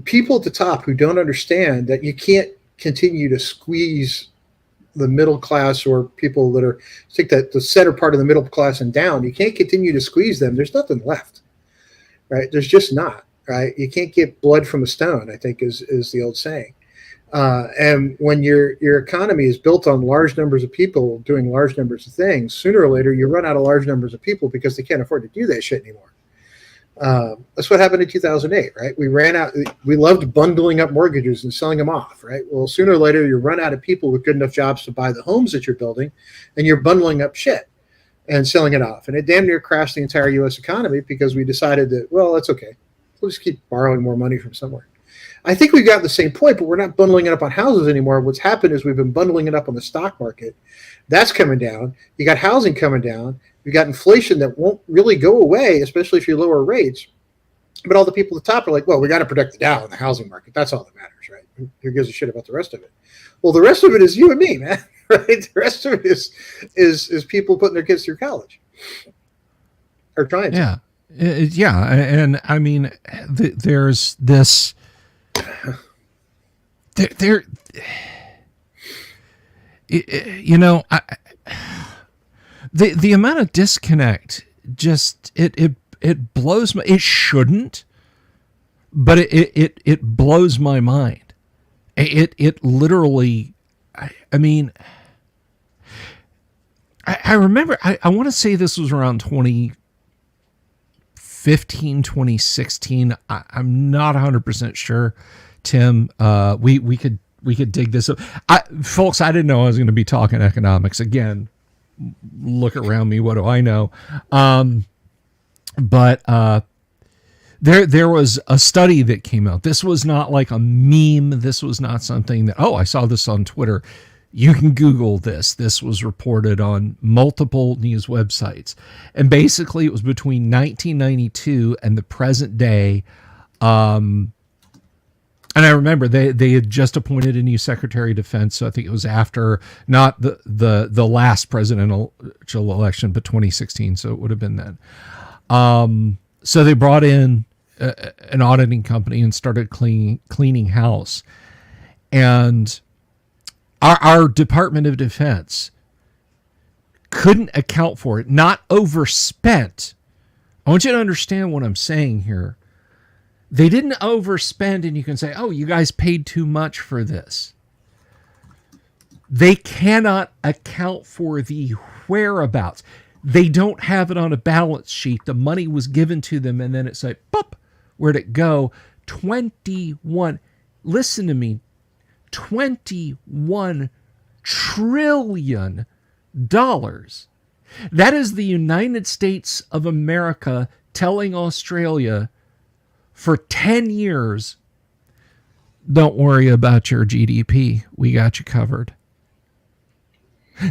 people at the top who don't understand that you can't continue to squeeze the middle class or people that are, take that the center part of the middle class and down. You can't continue to squeeze them. There's nothing left, right? There's just not, right? You can't get blood from a stone, I think is the old saying. And when your economy is built on large numbers of people doing large numbers of things, sooner or later you run out of large numbers of people because they can't afford to do that shit anymore. That's what happened in 2008, right? We ran out. We loved bundling up mortgages and selling them off, right? Well, sooner or later you run out of people with good enough jobs to buy the homes that you're building, and you're bundling up shit and selling it off. And it damn near crashed the entire U.S. economy because we decided that, well, that's okay. We'll just keep borrowing more money from somewhere. I think we've got the same point, but we're not bundling it up on houses anymore. What's happened is we've been bundling it up on the stock market. That's coming down. You got housing coming down. You've got inflation that won't really go away, especially if you lower rates. But all the people at the top are like, well, we got to protect the Dow in the housing market. That's all that matters, right? Who gives a shit about the rest of it? Well, the rest of it is you and me, man, right? The rest of it is people putting their kids through college or trying to. Yeah. And I mean, there's this... There, the amount of disconnect just it blows my. It shouldn't, but it blows my mind. It literally. I mean, I remember. I want to say this was around 2015, 2016. I'm not 100% sure. Tim, we could dig this up. Folks, I didn't know I was going to be talking economics again. Look around me. What do I know? But there was a study that came out. This was not like a meme. This was not something that, I saw this on Twitter. You can Google this. This was reported on multiple news websites. And basically it was between 1992 and the present day. And I remember they had just appointed a new Secretary of Defense. So I think it was after not the last presidential election, but 2016. So it would have been then. So they brought in an auditing company and started cleaning house. And our Department of Defense couldn't account for it, not overspent. I want you to understand what I'm saying here. They didn't overspend, and you can say, oh, you guys paid too much for this. They cannot account for the whereabouts. They don't have it on a balance sheet. The money was given to them, and then it's like, pop, where'd it go? 21, listen to me, $21 trillion. That is the United States of America telling Australia for 10 years, don't worry about your GDP. We got you covered.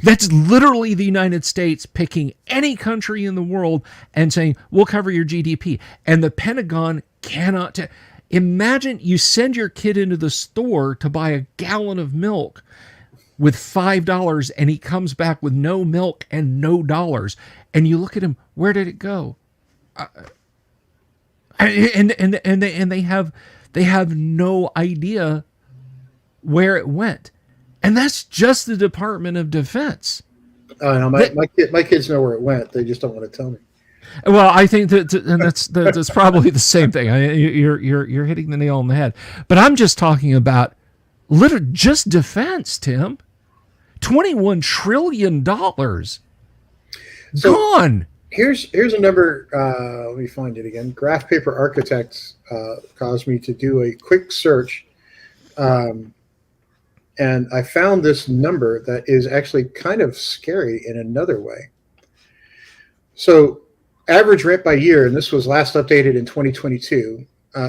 That's literally the United States picking any country in the world and saying, we'll cover your GDP. And the Pentagon cannot. Imagine you send your kid into the store to buy a gallon of milk with $5 and he comes back with no milk and no dollars. And you look at him, where did it go? And they have no idea where it went. And that's just the Department of Defense. Oh, no, my kids know where it went. They just don't want to tell me. Well, I think and that's probably the same thing. You're hitting the nail on the head. But I'm just talking about literally just defense, Tim. $21 trillion gone. Here's a number. Let me find it again. Graph Paper Architects caused me to do a quick search. And I found this number that is actually kind of scary in another way. So average rent by year, and this was last updated in 2022,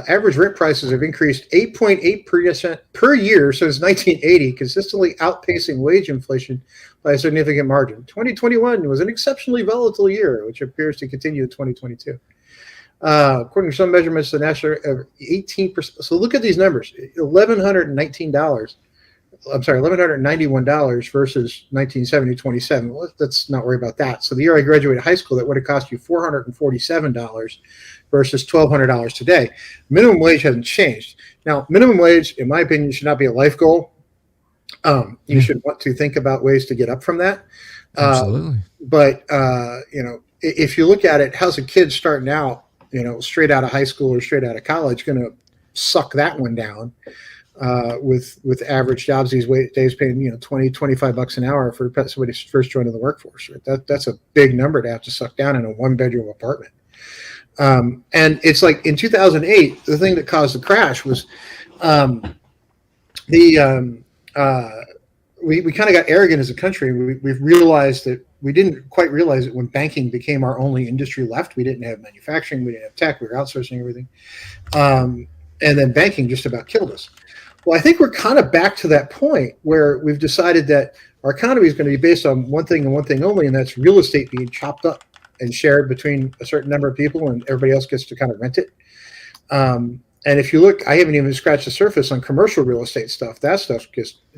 average rent prices have increased 8.8% per year since 1980, consistently outpacing wage inflation by a significant margin. 2021 was an exceptionally volatile year, which appears to continue in 2022. According to some measurements, the national 18%. So look at these numbers: $1,191 versus 1970, 27. Well, let's not worry about that. So the year I graduated high school, that would have cost you $447 versus $1,200 today. Minimum wage hasn't changed. Now, minimum wage, in my opinion, should not be a life goal. You should want to think about ways to get up from that. Absolutely. But if you look at it, how's a kid starting out, straight out of high school or straight out of college, going to suck that one down? With average jobs these days paying $20-25 an hour for somebody's first joining the workforce. Right? That's a big number to have to suck down in a 1-bedroom apartment. And it's like in 2008, the thing that caused the crash was we kind of got arrogant as a country. We've realized that we didn't quite realize it when banking became our only industry left. We didn't have manufacturing, we didn't have tech, we were outsourcing everything, and then banking just about killed us. Well, I think we're kind of back to that point where we've decided that our economy is going to be based on one thing and one thing only, and that's real estate being chopped up and shared between a certain number of people, and everybody else gets to kind of rent it. And if you look, I haven't even scratched the surface on commercial real estate stuff. That stuff's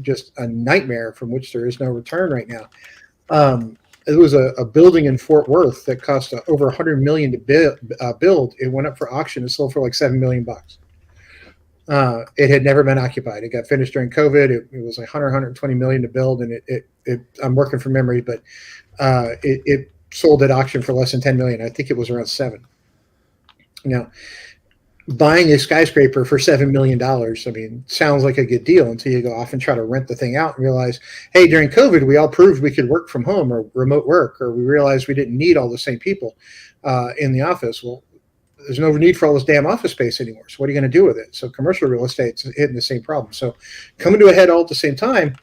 just a nightmare from which there is no return right now. It was a building in Fort Worth that cost over $100 million to build. It went up for auction and sold for like $7 million. It had never been occupied. It got finished during COVID. It was like $120 million to build, and it I'm working from memory, but it sold at auction for less than $10 million. I think it was around $7 million. Now, buying a skyscraper for $7 million, I mean, sounds like a good deal until you go off and try to rent the thing out and realize, hey, during COVID, we all proved we could work from home or remote work, or we realized we didn't need all the same people in the office. Well, there's no need for all this damn office space anymore. So what are you going to do with it? So commercial real estate's hitting the same problem. So coming to a head all at the same time,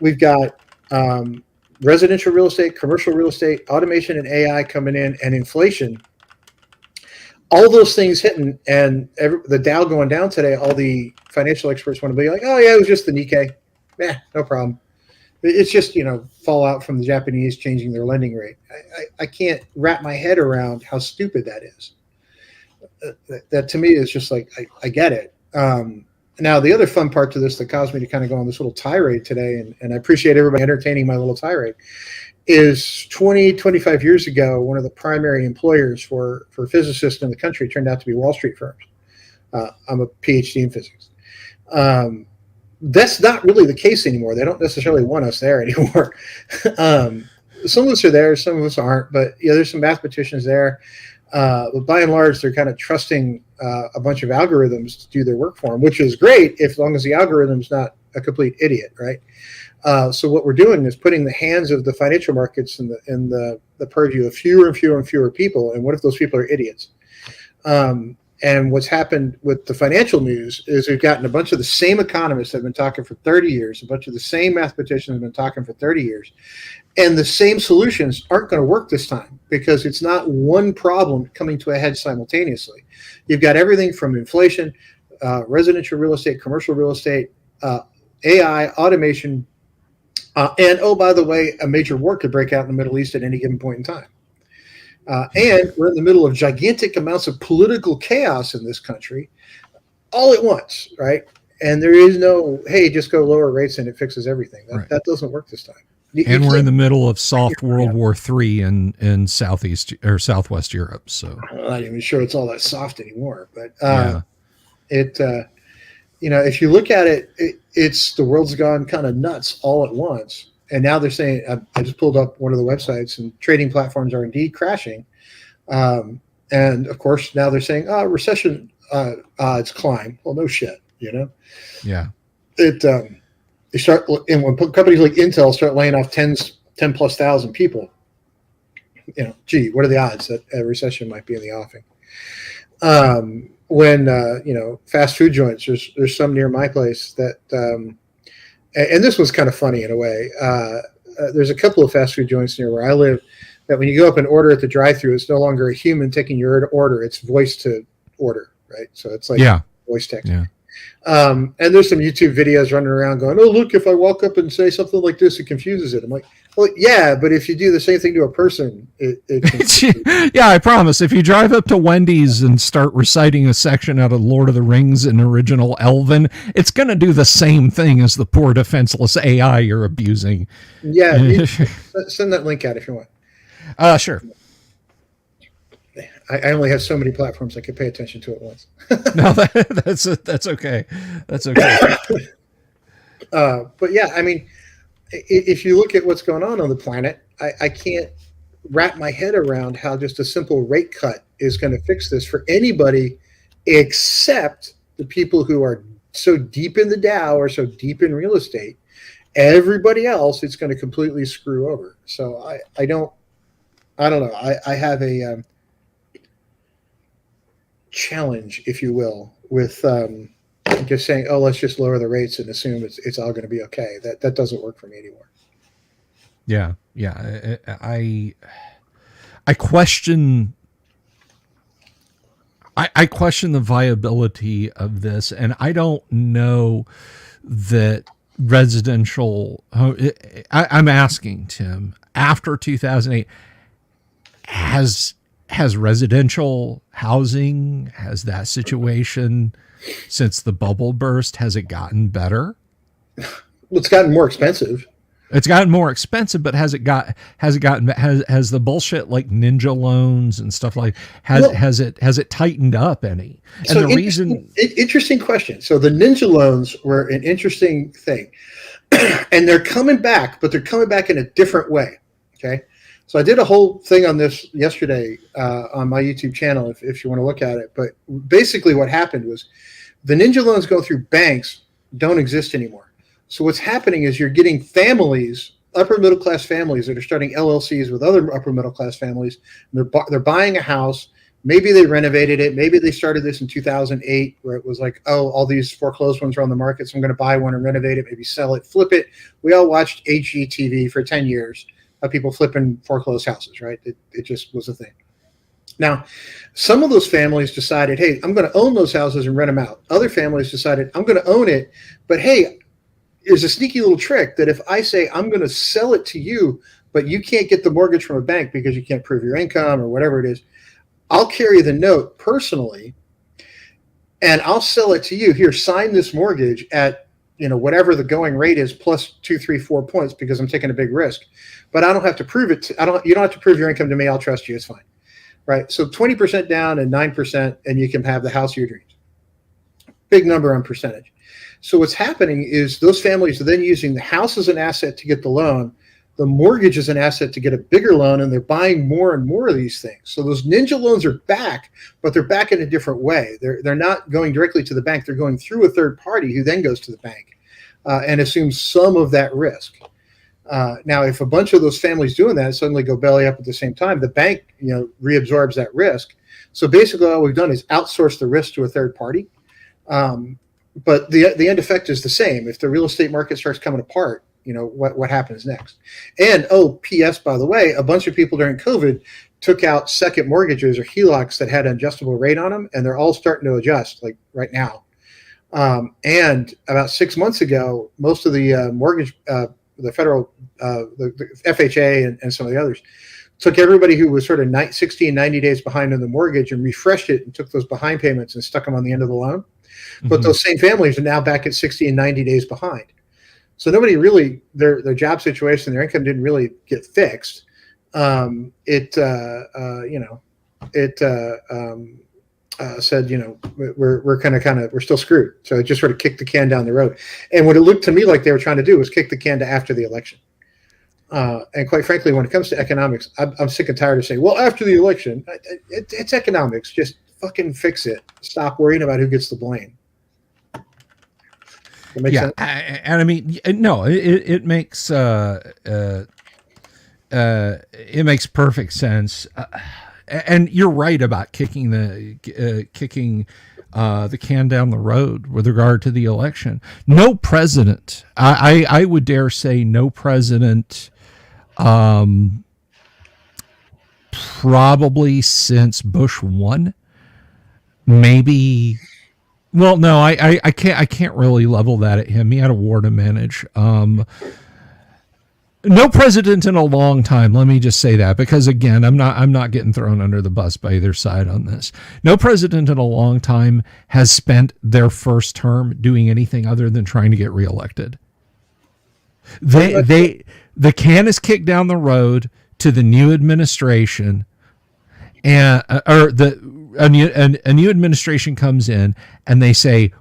we've got residential real estate, commercial real estate, automation and AI coming in, and inflation. All those things hitting, and the Dow going down today. All the financial experts want to be like, oh yeah, it was just the Nikkei. No problem. It's just, fallout from the Japanese changing their lending rate. I can't wrap my head around how stupid that is. That to me is just like, I get it. Now, the other fun part to this that caused me to kind of go on this little tirade today, and I appreciate everybody entertaining my little tirade, is 25 years ago, one of the primary employers for physicists in the country turned out to be Wall Street firms. I'm a PhD in physics. That's not really the case anymore. They don't necessarily want us there anymore. um, some of us are there, some of us aren't, but there's some mathematicians there. But by and large, they're kind of trusting a bunch of algorithms to do their work for them, which is great as long as the algorithm's not a complete idiot, right? So what we're doing is putting the hands of the financial markets in the purview of fewer and fewer and fewer people. And what if those people are idiots? And what's happened with the financial news is we've gotten a bunch of the same economists that have been talking for 30 years, a bunch of the same mathematicians have been talking for 30 years, and the same solutions aren't going to work this time because it's not one problem coming to a head simultaneously. You've got everything from inflation, residential real estate, commercial real estate, AI, automation, and, oh, by the way, a major war could break out in the Middle East at any given point in time. And we're in the middle of gigantic amounts of political chaos in this country all at once, right? And there is no, hey, just go lower rates and it fixes everything. That doesn't work this time. And we're in the middle of soft World War III in Southeast or Southwest Europe. So I'm not even sure it's all that soft anymore. But if you look at it, it's the world's gone kind of nuts all at once. And now they're saying, I just pulled up one of the websites, and trading platforms are indeed crashing. And of course, now they're saying, recession odds climb. Well, no shit, Yeah. They start, and when companies like Intel start laying off 10 plus thousand people, gee, what are the odds that a recession might be in the offing? When fast food joints, there's some near my place that. And this was kind of funny in a way. There's a couple of fast food joints near where I live that when you go up and order at the drive-thru, it's no longer a human taking your order; it's voice to order, right? So it's like voice text. Yeah. And there's some YouTube videos running around going, "Oh, look! If I walk up and say something like this, it confuses it." I'm like, "Well, yeah, but if you do the same thing to a person, it yeah, I promise. If you drive up to Wendy's and start reciting a section out of Lord of the Rings in original Elven, it's going to do the same thing as the poor defenseless AI you're abusing." Yeah, send that link out if you want. Sure. I only have so many platforms I can pay attention to at once. No, that's okay. That's okay. But yeah, I mean, if you look at what's going on the planet, I can't wrap my head around how just a simple rate cut is going to fix this for anybody except the people who are so deep in the Dow or so deep in real estate. Everybody else, it's going to completely screw over. So I don't know. I have a challenge, if you will, with just saying, "Oh, let's just lower the rates and assume it's all going to be okay." That doesn't work for me anymore. Yeah. I question. I question the viability of this, and I don't know that residential. I'm asking Tim, after 2008, has residential housing, has that situation since the bubble burst, has it gotten better? Well, it's gotten more expensive. It's gotten more expensive, but has the bullshit like ninja loans and stuff like has it tightened up any? And so the reason interesting question. So the ninja loans were an interesting thing. And they're coming back, but they're coming back in a different way. Okay. So I did a whole thing on this yesterday on my YouTube channel, if you want to look at it. But basically what happened was the ninja loans go through banks don't exist anymore. So what's happening is you're getting families, upper middle class families that are starting LLCs with other upper middle class families. And they're buying a house. Maybe they renovated it. Maybe they started this in 2008 where it was like, oh, all these foreclosed ones are on the market, so I'm going to buy one and renovate it, maybe sell it, flip it. We all watched HGTV for 10 years. Of people flipping foreclosed houses, right? It just was a thing. Now, some of those families decided, hey, I'm going to own those houses and rent them out. Other families decided, I'm going to own it, but hey, there's a sneaky little trick that if I say I'm going to sell it to you, but you can't get the mortgage from a bank because you can't prove your income or whatever it is, I'll carry the note personally, and I'll sell it to you. Here, sign this mortgage at whatever the going rate is plus 2, 3, 4 points because I'm taking a big risk. But I don't have to prove it. You don't have to prove your income to me. I'll trust you. It's fine. Right. So 20% down and 9%, and you can have the house of your dreams. Big number on percentage. So what's happening is those families are then using the house as an asset to get the loan, the mortgage is an asset to get a bigger loan, and they're buying more and more of these things. So those ninja loans are back, but they're back in a different way. They're not going directly to the bank. They're going through a third party who then goes to the bank and assumes some of that risk. Now, if a bunch of those families doing that suddenly go belly up at the same time, the bank, reabsorbs that risk. So basically, all we've done is outsource the risk to a third party. But the end effect is the same. If the real estate market starts coming apart, what happens next? And P.S. by the way, a bunch of people during COVID took out second mortgages or HELOCs that had an adjustable rate on them, and they're all starting to adjust, like right now. And about 6 months ago, most of the mortgage, the federal, the FHA and some of the others, took everybody who was sort of 60 and 90 days behind on the mortgage and refreshed it and took those behind payments and stuck them on the end of the loan. But those same families are now back at 60 and 90 days behind. So nobody really, their job situation, their income didn't really get fixed. Said, we're still screwed. So it just sort of kicked the can down the road. And what it looked to me like they were trying to do was kick the can to after the election. And quite frankly, when it comes to economics, I'm sick and tired of saying, well, after the election, it's economics. Just fucking fix it. Stop worrying about who gets the blame. Sense? And I mean, no, it makes it makes perfect sense. And you're right about kicking the can down the road with regard to the election. No president, I would dare say, no president, probably since Bush won, maybe. Well, no, I can't really level that at him. He had a war to manage. No president in a long time. Let me just say that, because again, I'm not getting thrown under the bus by either side on this. No president in a long time has spent their first term doing anything other than trying to get reelected. The can is kicked down the road to the new administration, and a new administration comes in and they say,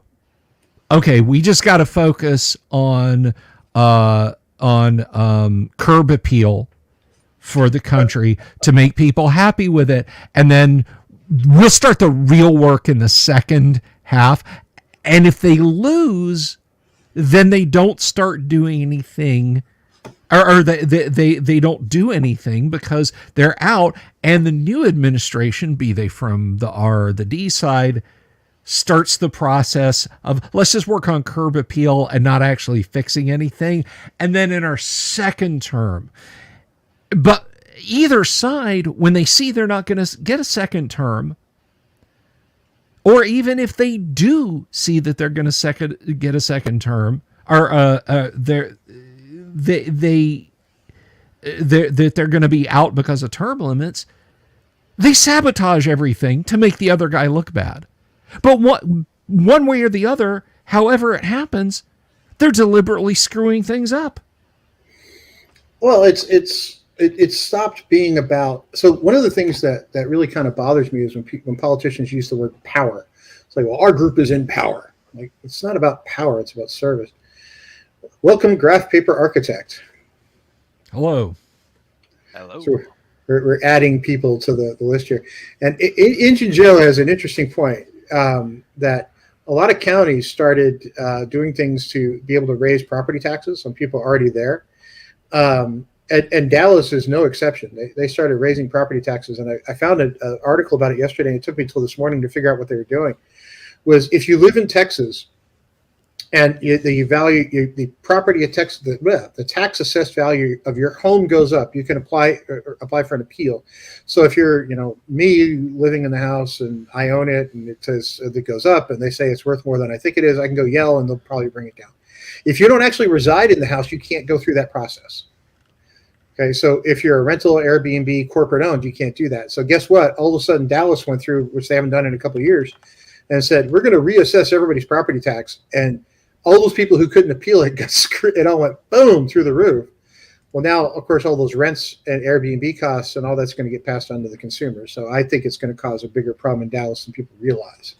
okay, we just got to focus on curb appeal for the country to make people happy with it. And then we'll start the real work in the second half. And if they lose, then they don't start doing anything, or they don't do anything because they're out, and the new administration, be they from the R or the D side, starts the process of, let's just work on curb appeal and not actually fixing anything. And then in our second term, but either side, when they see they're not going to get a second term, or even if they do see that they're going to get a second term, or they're going to be out because of term limits, they sabotage everything to make the other guy look bad. But one way or the other, however it happens, they're deliberately screwing things up. Well, it's stopped being about. So one of the things that really kind of bothers me is when politicians use the word power. It's like, well, our group is in power. Like, it's not about power; it's about service. Welcome, Graph Paper Architect. Hello. So we're adding people to the list here, and Engine Joe has an interesting point. That a lot of counties started doing things to be able to raise property taxes on people already there. And Dallas is no exception. They started raising property taxes. And I found an article about it yesterday, and it took me till this morning to figure out what they were doing. Was if you live in Texas and the property of Texas, the tax assessed value of your home goes up, you can apply for an appeal. So if you're, me living in the house and I own it and it says it goes up and they say it's worth more than I think it is, I can go yell and they'll probably bring it down. If you don't actually reside in the house, you can't go through that process. Okay, so if you're a rental, Airbnb, corporate owned, you can't do that. So guess what? All of a sudden, Dallas went through, which they haven't done in a couple of years, and said, we're going to reassess everybody's property tax. And all those people who couldn't appeal it got screwed. It all went boom through the roof. Well, now, of course, all those rents and Airbnb costs and all that's going to get passed on to the consumer. So I think it's going to cause a bigger problem in Dallas than people realize.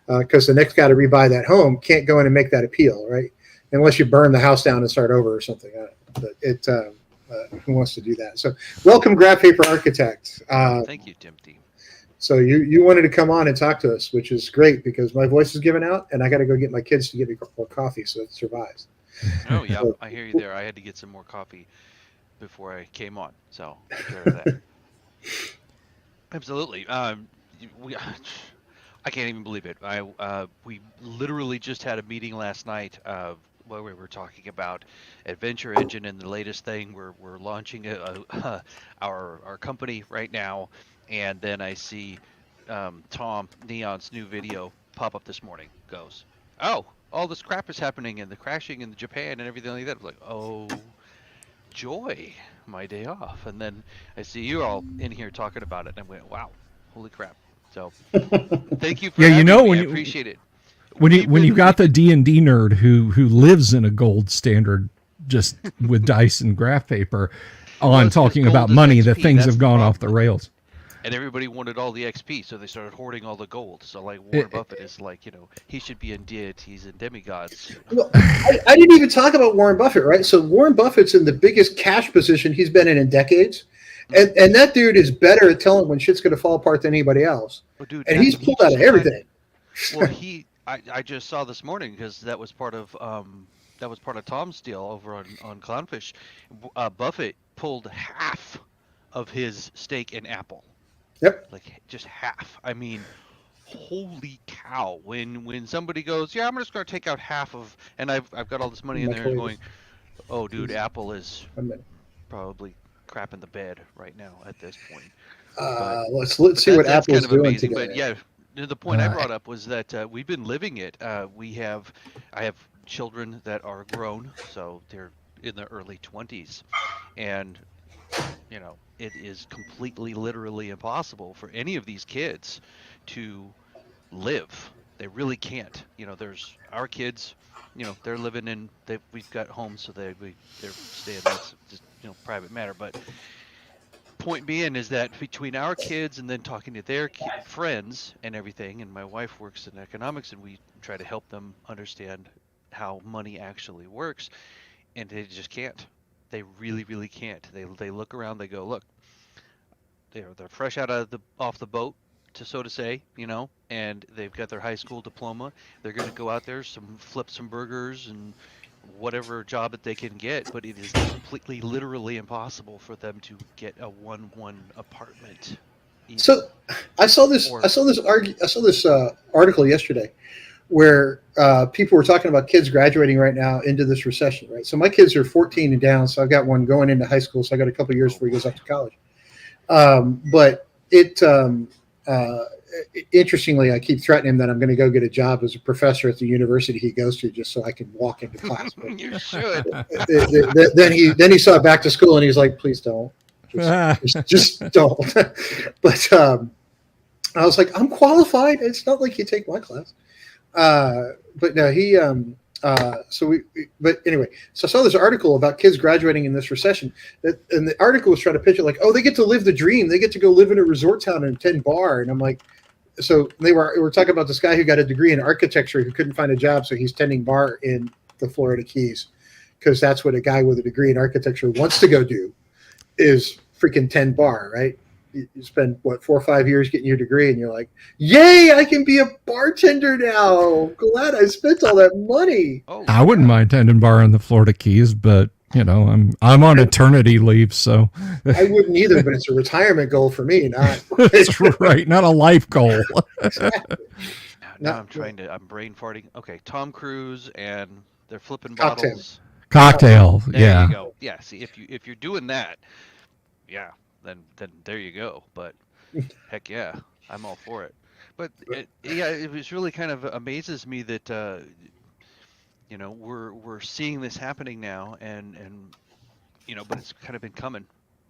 because the next guy to rebuy that home can't go in and make that appeal, right? Unless you burn the house down and start over or something. But who wants to do that? So, welcome, Graph Paper Architect. Thank you, Timothy. So you wanted to come on and talk to us, which is great because my voice is giving out, and I got to go get my kids to get me more coffee so it survives. Oh, yeah, So, I hear you there. I had to get some more coffee before I came on, so take care of that. Absolutely. We, I can't even believe it. We literally just had a meeting last night where we were talking about Adventure Engine and the latest thing. We're launching our company right now, and then I see Tom Neon's new video pop up this morning. Goes, oh, all this crap is happening and the crashing in Japan and everything like that. I'm like, oh, joy, my day off. And then I see you all in here talking about it, and I went, wow, holy crap. So thank you for Yeah, having me. I appreciate it. When you got the D&D nerd who lives in a gold standard just with dice and graph paper on talking about money, that things have gone off the rails. And everybody wanted all the XP, so they started hoarding all the gold. So like Warren Buffett is like, he should be in deities and demigods. Well, I didn't even talk about Warren Buffett, right? So Warren Buffett's in the biggest cash position he's been in decades. And that dude is better at telling when shit's going to fall apart than anybody else. Oh, dude, and he's pulled out of everything. Well, I just saw this morning because that was part of Tom's deal over on Clownfish. Buffett pulled half of his stake in Apple. Yep. Like just half. I mean, holy cow! When somebody goes, yeah, I'm just going to take out half of, and I've got all this money in there, and going, oh, dude, Apple is probably crapping the bed right now at this point. Let's see what Apple's kind of doing amazing. today. But yeah, the point I brought up was that we've been living it. I have children that are grown, so they're in their early 20s, and it is completely, literally impossible for any of these kids to live. They really can't. There's our kids. They're living in. We've got homes, so they're staying. That's just private matter. But point being is that between our kids and then talking to their friends and everything, and my wife works in economics, and we try to help them understand how money actually works, and they just can't. They really, really can't. They look around. They go, look, they're fresh off the boat, so to say, and they've got their high school diploma. They're going to go out there, flip some burgers and whatever job that they can get, but it is completely, literally impossible for them to get a 1-1 apartment. So I saw this article yesterday where people were talking about kids graduating right now into this recession, right? So my kids are 14 and down, so I've got one going into high school, so I got a couple of years before he goes off to college. But interestingly, I keep threatening him that I'm going to go get a job as a professor at the university he goes to just so I can walk into class. But you should. Then he saw back to school and he's like, please don't. Just don't. But I was like, I'm qualified. It's not like you take my class. But no, he. But anyway, so I saw this article about kids graduating in this recession, and the article was trying to pitch it like, oh, they get to live the dream. They get to go live in a resort town and attend bar. And I'm like, so we were talking about this guy who got a degree in architecture who couldn't find a job, so he's tending bar in the Florida Keys because that's what a guy with a degree in architecture wants to go do, is freaking tend bar, right? You spend 4 or 5 years getting your degree, and you're like, "Yay! I can be a bartender now. Glad I spent all that money." Oh, I wouldn't mind tending bar in the Florida Keys, but I'm on eternity leave, so I wouldn't either. But it's a retirement goal for me, not that's right, not a life goal. Exactly. Now I'm brain farting. Okay, Tom Cruise and they're flipping Cocktail. bottles. Cocktail, there yeah. You go. Yeah. See, if you're doing that, yeah. Then there you go. But heck yeah, I'm all for it. But it was really kind of amazes me that we're seeing this happening now, and but it's kind of been coming.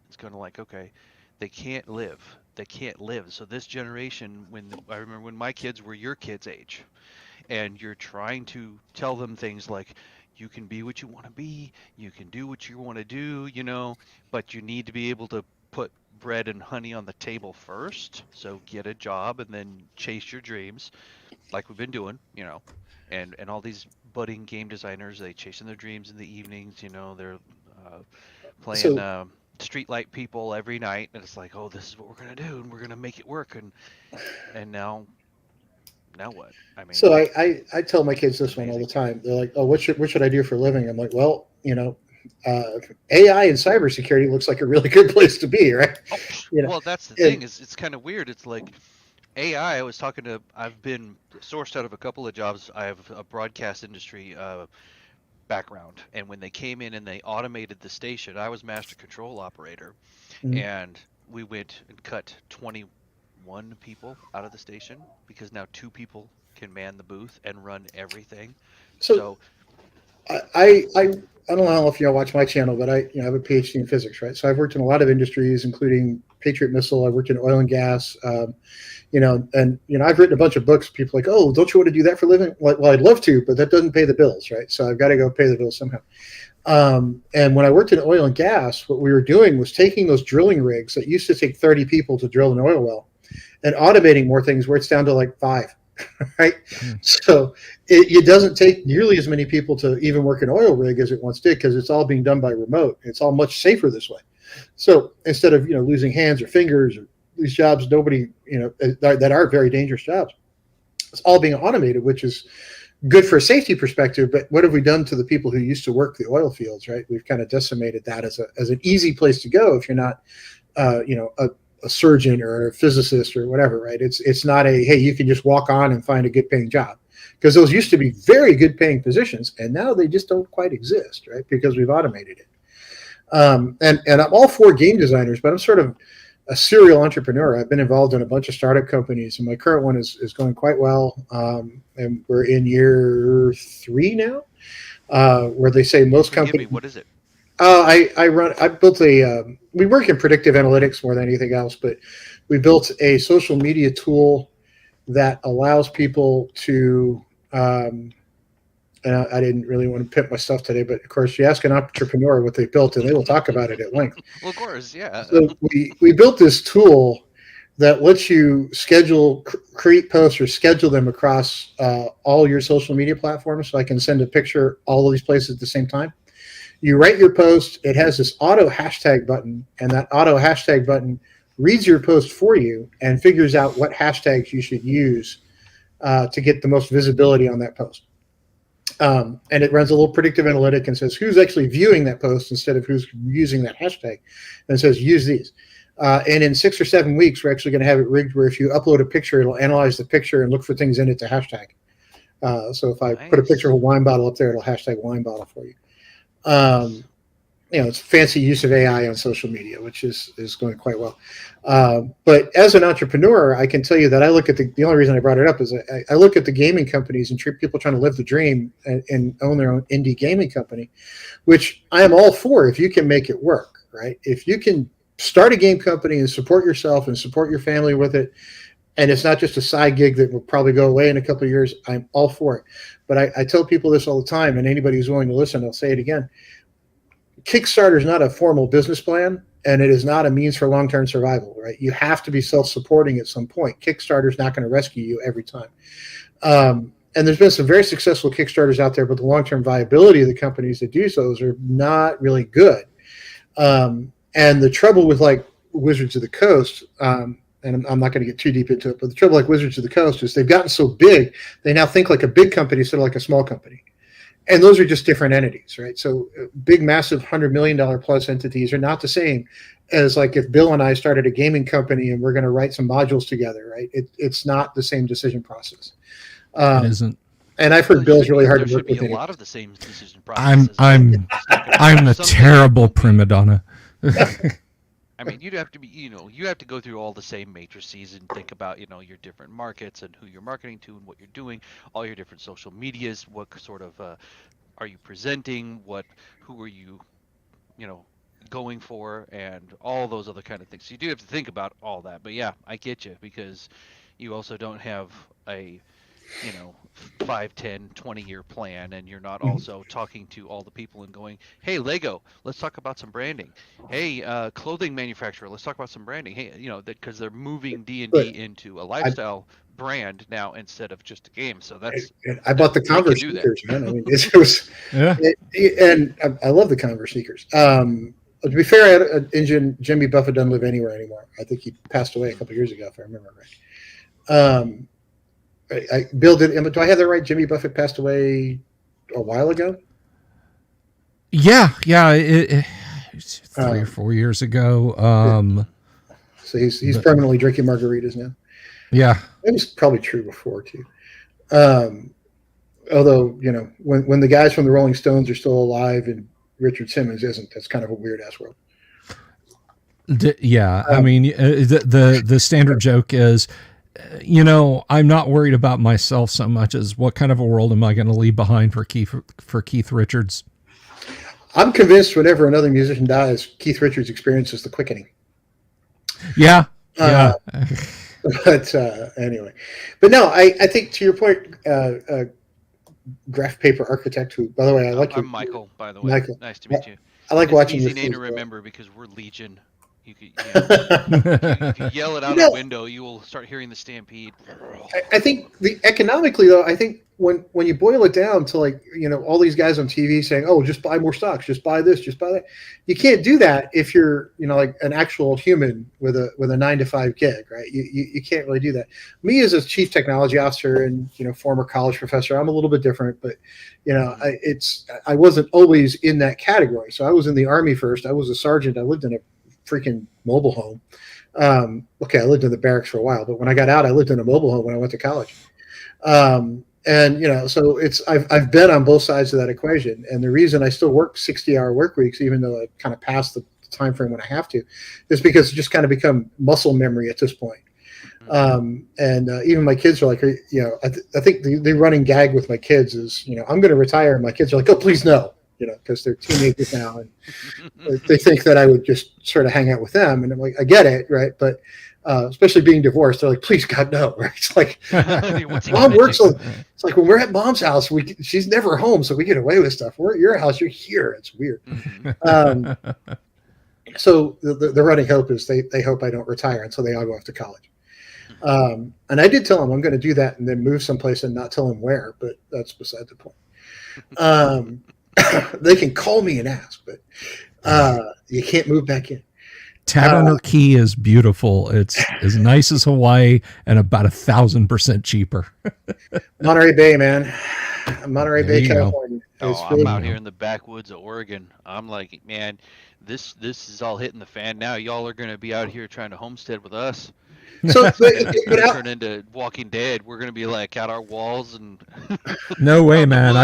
It's kind of like, okay, they can't live. So this generation, I remember when my kids were your kids' age, and you're trying to tell them things like, you can be what you want to be, you can do what you want to do, but you need to be able to put bread and honey on the table first. So get a job and then chase your dreams, like we've been doing, and all these budding game designers, they chasing their dreams in the evenings. They're playing So streetlight people every night, and it's like, oh, this is what we're gonna do, and we're gonna make it work, and now what? I mean, So I tell my kids this one all amazing. the time. They're like, "Oh, what should I do for a living?" I'm like, "Well, AI and cybersecurity looks like a really good place to be, right?" Oh, You know, well, that's the and thing, is it's kind of weird. It's like AI. I've been sourced out of a couple of jobs. I have a broadcast industry background, and when they came in and they automated the station, I was master control operator, mm, and we went and cut 21 people out of the station because now 2 people can man the booth and run everything. so So I don't know if y'all watch my channel, but I have a PhD in physics, right? So I've worked in a lot of industries, including Patriot Missile. I've worked in oil and gas. And I've written a bunch of books. People are like, oh, don't you want to do that for a living? Well, I'd love to, but that doesn't pay the bills, right? So I've got to go pay the bills somehow. And when I worked in oil and gas, what we were doing was taking those drilling rigs that used to take 30 people to drill an oil well and automating more things where it's down to like 5, right? Hmm. So it doesn't take nearly as many people to even work an oil rig as it once did because it's all being done by remote. It's all much safer this way. So instead of losing hands or fingers or these jobs, nobody that are very dangerous jobs, it's all being automated, which is good for a safety perspective. But what have we done to the people who used to work the oil fields? Right, we've kind of decimated that as an easy place to go if you're not, a surgeon or a physicist or whatever. Right, it's not a hey, you can just walk on and find a good paying job, because those used to be very good paying positions, and now they just don't quite exist, right? Because we've automated it. And I'm all for game designers, but I'm sort of a serial entrepreneur. I've been involved in a bunch of startup companies, and my current one is going quite well. And we're in year 3 now, where they say most forgive me, companies. what is it? I built we work in predictive analytics more than anything else, but we built a social media tool that allows people to, and I didn't really want to pimp my stuff today, but of course, you ask an entrepreneur what they built, and they will talk about it at length. Well, of course, yeah. So we built this tool that lets you create posts or schedule them across all your social media platforms. So I can send a picture all of these places at the same time. You write your post, it has this auto hashtag button, and that auto hashtag button reads your post for you and figures out what hashtags you should use to get the most visibility on that post. And it runs a little predictive analytic and says who's actually viewing that post instead of who's using that hashtag, and it says use these. And in 6 or 7 weeks, we're actually going to have it rigged where if you upload a picture, it'll analyze the picture and look for things in it to hashtag. So if I put a picture of a wine bottle up there, it'll hashtag wine bottle for you. It's fancy use of AI on social media, which is going quite well. But as an entrepreneur, I can tell you that I look at the only reason I brought it up is I look at the gaming companies and people trying to live the dream and own their own indie gaming company, which I am all for if you can make it work, right? If you can start a game company and support yourself and support your family with it, and it's not just a side gig that will probably go away in a couple of years, I'm all for it. But I tell people this all the time, and anybody who's willing to listen, I'll say it again. Kickstarter is not a formal business plan, and it is not a means for long-term survival, right? You have to be self-supporting at some point. Kickstarter is not going to rescue you every time. And there's been some very successful Kickstarters out there, but the long-term viability of the companies that do so are not really good. And the trouble with like Wizards of the Coast, and I'm not going to get too deep into it, but the trouble like Wizards of the Coast is they've gotten so big, they now think like a big company instead of like a small company. And those are just different entities, right? So big, massive $100 million plus entities are not the same as like if Bill and I started a gaming company and we're going to write some modules together, right? It's not the same decision process. It isn't. And I've Well, heard Bill's really hard there to work should be with. a lot of the same decision I'm processes. I'm Just not gonna I'm be the something terrible won't be- prima donna. I mean, you'd have to be, you have to go through all the same matrices and think about, your different markets and who you're marketing to and what you're doing, all your different social medias, what sort of are you presenting, who are you, going for, and all those other kind of things. So you do have to think about all that. But yeah, I get you, because you also don't have a 5, 10, 20-year plan, and you're not also talking to all the people and going, hey, Lego, let's talk about some branding. Hey, clothing manufacturer, let's talk about some branding. Hey, because they're moving D&D But into a lifestyle brand now instead of just a game. So I bought the they can Converse do that. sneakers, man. I mean, it was, Yeah. and I love the Converse sneakers. To be fair, I had an engine. Jimmy Buffett doesn't live anywhere anymore. I think he passed away a couple of years ago, if I remember right. Bill did. Do I have that right? Jimmy Buffett passed away a while ago. Yeah. It's 3 or 4 years ago. So he's permanently drinking margaritas now. Yeah. That was probably true before too. Although when the guys from the Rolling Stones are still alive and Richard Simmons isn't, that's kind of a weird ass world. I mean, the standard joke is, I'm not worried about myself so much as what kind of a world am I going to leave behind for Keith Richards. I'm convinced whenever another musician dies, Keith Richards experiences the quickening. Yeah. But anyway, but no, I think to your point, graph paper architect, who, by the way, I like. I'm Michael, by the way. Michael. Nice to meet you. I like watching. Easy name to remember because we're Legion. You could, if you yell it out a window, you will start hearing the stampede. I think economically though, I think when you boil it down to all these guys on TV saying, "Oh, just buy more stocks, just buy this, just buy that," you can't do that if you're like an actual human with a 9-to-5 gig, right? You can't really do that. Me as a chief technology officer and former college professor, I'm a little bit different, but I wasn't always in that category. So I was in the Army first. I was a sergeant. I lived in a freaking mobile home. I lived in the barracks for a while, but when I got out, I lived in a mobile home when I went to college. So I've been on both sides of that equation. And the reason I still work 60-hour work weeks, even though I kind of passed the time frame when I have to, is because it's just kind of become muscle memory at this point. Even my kids are like, I think the running gag with my kids is, I'm going to retire. And my kids are like, oh, please no. Because they're teenagers now, and they think that I would just sort of hang out with them. And I'm like, I get it, right? But especially being divorced, they're like, please, God, no, right? It's like, mom works. It's like when we're at mom's house, she's never home, so we get away with stuff. We're at your house, you're here. It's weird. So the running hope is they hope I don't retire until they all go off to college. And I did tell them I'm going to do that and then move someplace and not tell them where, but that's beside the point. They can call me and ask, but you can't move back in. Taverner Key is beautiful. It's as nice as Hawaii and about 1,000% cheaper. Monterey Bay, man. Monterey Bay, California. I'm out here in the backwoods of Oregon. I'm like, man, this is all hitting the fan now. Y'all are going to be out here trying to homestead with us. So it's going to turn into Walking Dead. We're going to be like out our walls and. No way, man.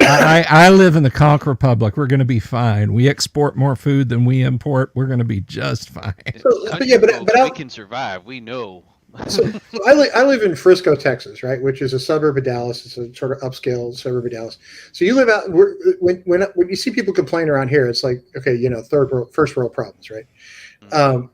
I live in the Conch Republic. We're going to be fine. We export more food than we import. We're going to be just fine. But we can survive. We know. So I live in Frisco, Texas, right, which is a suburb of Dallas. It's a sort of upscale suburb of Dallas. So you live out. When you see people complain around here, it's like, okay, first world problems, right?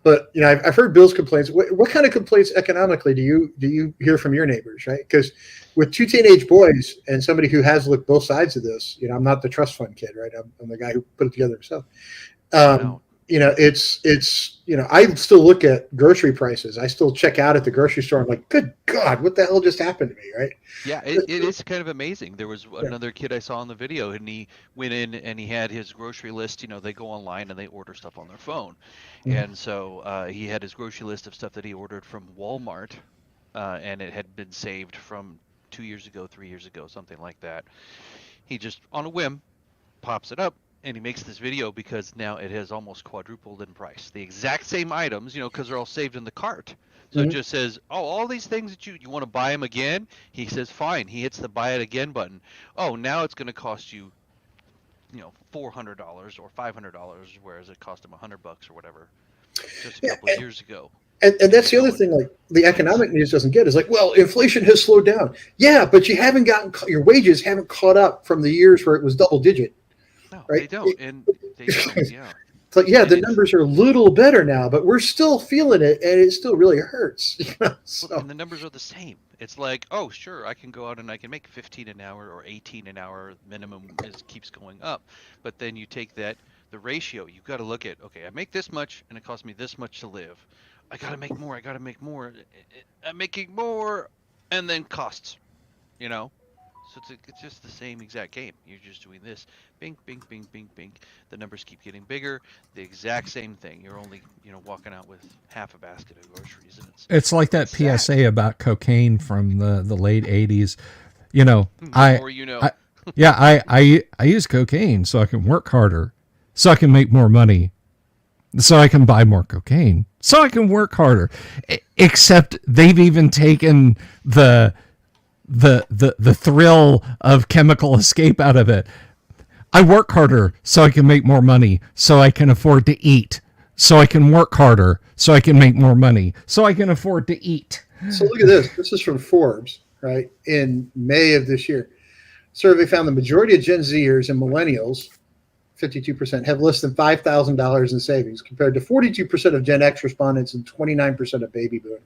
But I've heard Bill's complaints. What kind of complaints economically do you hear from your neighbors, right? Because with 2 teenage boys and somebody who has looked both sides of this, I'm not the trust fund kid, right? I'm the guy who put it together himself. I still look at grocery prices. I still check out at the grocery store. I'm like, good God, what the hell just happened to me, right? Yeah, it is kind of amazing. There was another kid I saw in the video, and he went in and he had his grocery list. They go online and they order stuff on their phone. Mm-hmm. And so he had his grocery list of stuff that he ordered from Walmart, and it had been saved from 2 years ago, 3 years ago, something like that. He just, on a whim, pops it up. And he makes this video because now it has almost quadrupled in price. The exact same items, because they're all saved in the cart. So It just says, oh, all these things that you want to buy them again? He says, fine. He hits the buy it again button. Oh, now it's going to cost you, $400 or $500, whereas it cost him $100 or whatever just a couple of years ago. And that's the other thing, like the economic news doesn't get is like, well, inflation has slowed down. Yeah, but you haven't your wages haven't caught up from the years where it was double digit. No, right? they don't. Yeah. It's like, yeah, And the it's numbers are a little better now, but we're still feeling it, and it still really hurts. well, So and the numbers are the same. It's like, oh, sure, I can go out and I can make 15 an hour or 18 an hour. Minimum is keeps going up, but then you take the ratio. You've got to look at, okay, I make this much, and it costs me this much to live. I got to make more. I got to make more. I'm making more, and then costs. You know, so it's just the same exact game. You're just doing this, bing, bing, bing, bing, bing. The numbers keep getting bigger. The exact same thing. You're only walking out with half a basket of groceries, and It's like that it's sad. PSA about cocaine from the late '80s. You know, The more you know. I yeah, I use cocaine so I can work harder, so I can make more money, so I can buy more cocaine, so I can work harder. Except they've even taken the thrill of chemical escape out of it. I work harder so I can make more money, so I can afford to eat, so I can work harder, so I can make more money, so I can afford to eat. So look at this. This is from Forbes, right? In May of this year. Survey found the majority of Gen Zers and millennials, 52%, have less than $5,000 in savings, compared to 42% of Gen X respondents and 29% of baby boomers.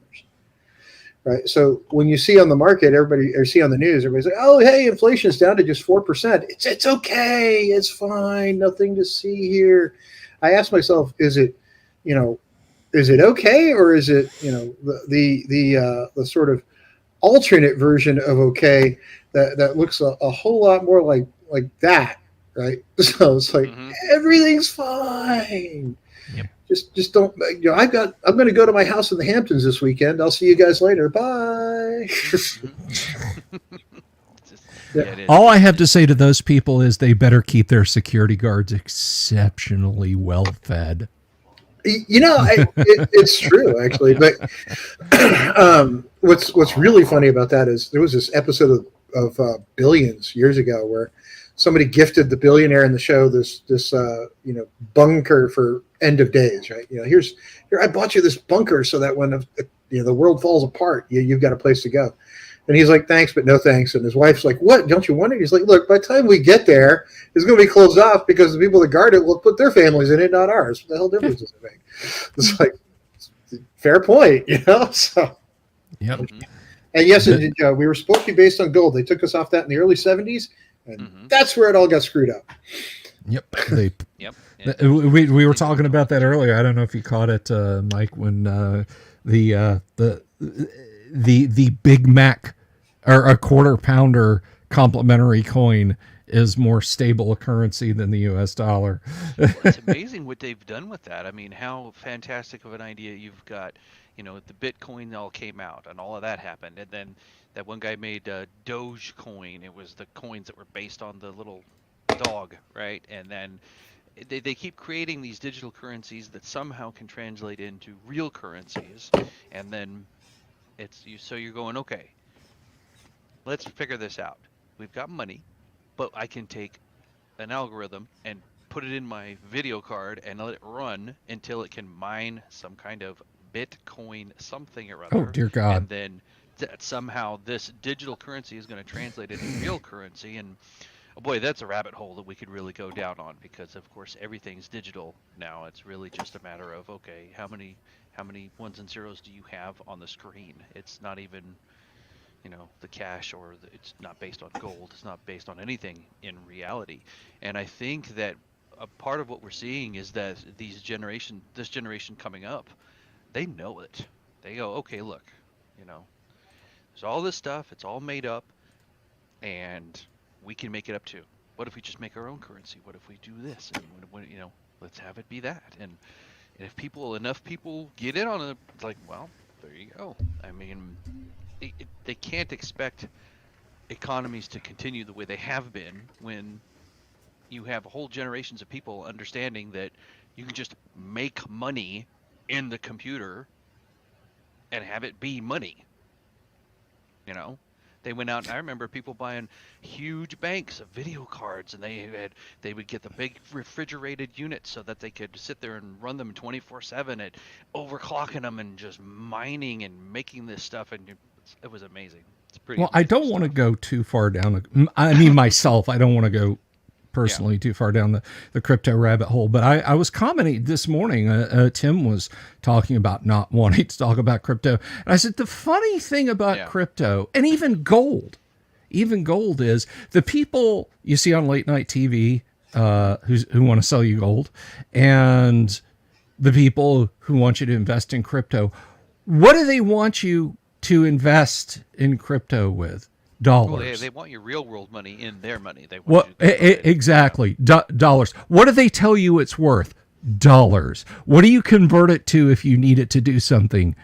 Right. So when you see on the market, everybody, or see on the news, everybody's like, "Oh, hey, inflation is down to just 4%. It's okay. It's fine. Nothing to see here." I ask myself, you know, is it okay, or is it, the sort of alternate version of okay that looks a whole lot more like that, right? So it's like everything's fine. Yep. Just don't. I'm going to go to my house in the Hamptons this weekend. I'll see you guys later. Bye. All I have to say to those people is they better keep their security guards exceptionally well fed. It's true actually, but what's really funny about that is there was this episode of Billions years ago where somebody gifted the billionaire in the show this bunker for end of days, right? Here I bought you this bunker so that when the world falls apart, you've got a place to go. And he's like, thanks, but no thanks. And his wife's like, what? Don't you want it? He's like, look, by the time we get there, it's going to be closed off because the people that guard it will put their families in it, not ours. What the hell difference does it make? It's like, fair point, So, yep. And yes, we were supposed to be based on gold. They took us off that in the early 70s, and that's where it all got screwed up. Yep. Yep. We were talking about that earlier. I don't know if you caught it, Mike, when the Big Mac or a quarter pounder complimentary coin is more stable a currency than the US dollar. Well, it's amazing what they've done with that. I mean, how fantastic of an idea you've got. The Bitcoin all came out and all of that happened. And then that one guy made Dogecoin. It was the coins that were based on the little dog, right? And then they keep creating these digital currencies that somehow can translate into real currencies. And then so you're going, okay, let's figure this out. We've got money, but I can take an algorithm and put it in my video card and let it run until it can mine some kind of Bitcoin something or other. Oh, dear God. And then somehow this digital currency is going to translate into real currency. And oh boy, that's a rabbit hole that we could really go down on, because of course everything's digital now. It's really just a matter of, okay, how many ones and zeros do you have on the screen? It's not even the cash, or it's not based on gold. It's not based on anything in reality. And I think that a part of what we're seeing is that this generation coming up, they know it. They go, okay, look, there's all this stuff. It's all made up, and we can make it up too. What if we just make our own currency? What if we do this? And let's have it be that. And if enough people get in on it, it's like, well, there you go. I mean, they can't expect economies to continue the way they have been when you have whole generations of people understanding that you can just make money in the computer and have it be money. They went out, and I remember people buying huge banks of video cards, and they would get the big refrigerated units so that they could sit there and run them 24/7 and overclocking them and just mining and making this stuff, and it was amazing. It's pretty. Well, I don't want to go too far down. I mean, myself, I don't want to go personally too far down the crypto rabbit hole. But I was commenting this morning, Tim was talking about not wanting to talk about crypto. And I said, the funny thing about crypto and even gold is the people you see on late night TV who want to sell you gold, and the people who want you to invest in crypto. What do they want you to invest in crypto with? Dollars. Well, they want your real world money in their money. They want exactly. Dollars. What do they tell you it's worth? Dollars. What do you convert it to if you need it to do something?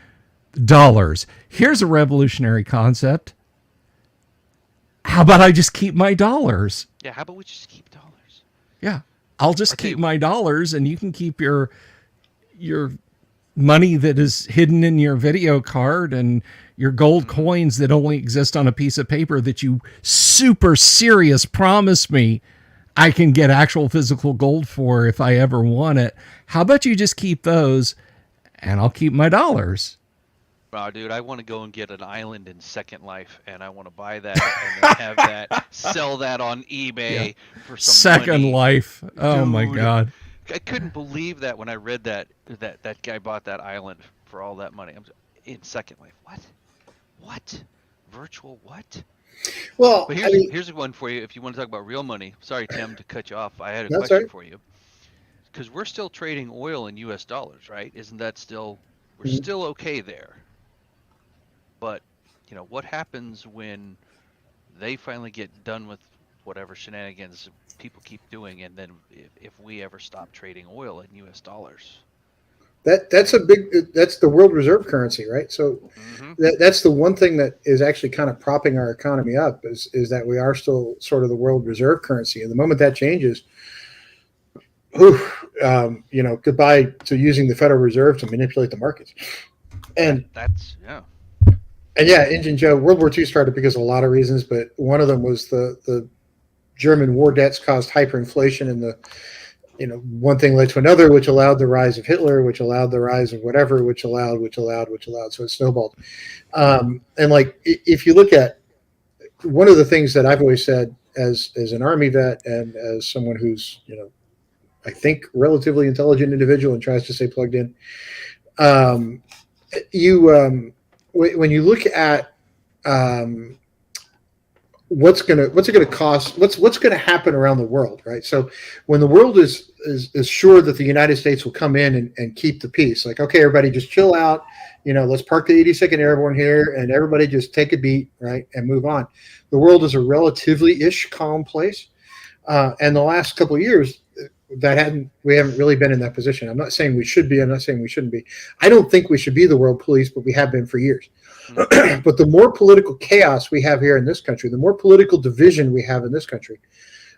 Dollars. Here's a revolutionary concept. How about I just keep my dollars? Yeah, how about we just keep dollars? Yeah. I'll just keep my dollars, and you can keep your money that is hidden in your video card and your gold coins that only exist on a piece of paper that you super serious promise me I can get actual physical gold for if I ever want it. How about you just keep those and I'll keep my dollars? Wow, dude, I want to go and get an island in Second Life, and I want to buy that and then have that, sell that on eBay for some Second money. Life. Oh, Dude, my God. I couldn't believe that when I read that guy bought that island for all that money. I'm in Second Life. What? Virtual what? Well, but here's one for you if you want to talk about real money. Sorry, Tim, to cut you off. I had a question for you. Because we're still trading oil in U.S. dollars, right? Isn't that still – we're still okay there. But, what happens when they finally get done with whatever shenanigans people keep doing, and then if we ever stop trading oil in U.S. dollars? That's the world reserve currency, right? So that's the one thing that is actually kind of propping our economy up is that we are still sort of the world reserve currency. And the moment that changes, goodbye to using the Federal Reserve to manipulate the markets. And Injun Joe, World War II started because of a lot of reasons, but one of them was the German war debts caused hyperinflation, and one thing led to another, which allowed the rise of Hitler, which allowed the rise of whatever, which allowed. So it snowballed. And if you look at one of the things that I've always said as an Army vet and as someone who's, I think relatively intelligent individual and tries to stay plugged in, when you look at what's it going to cost, what's going to happen around the world, right? So when the world is sure that the United States will come in and keep the peace, like, okay, everybody just chill out, let's park the 82nd Airborne here and everybody just take a beat, right, and move on. The world is a relatively calm place, and the last couple of years we haven't really been in that position. I'm not saying we should be. I'm not saying we shouldn't be. I don't think we should be the world police, but we have been for years. But the more political chaos we have here in this country, the more political division we have in this country,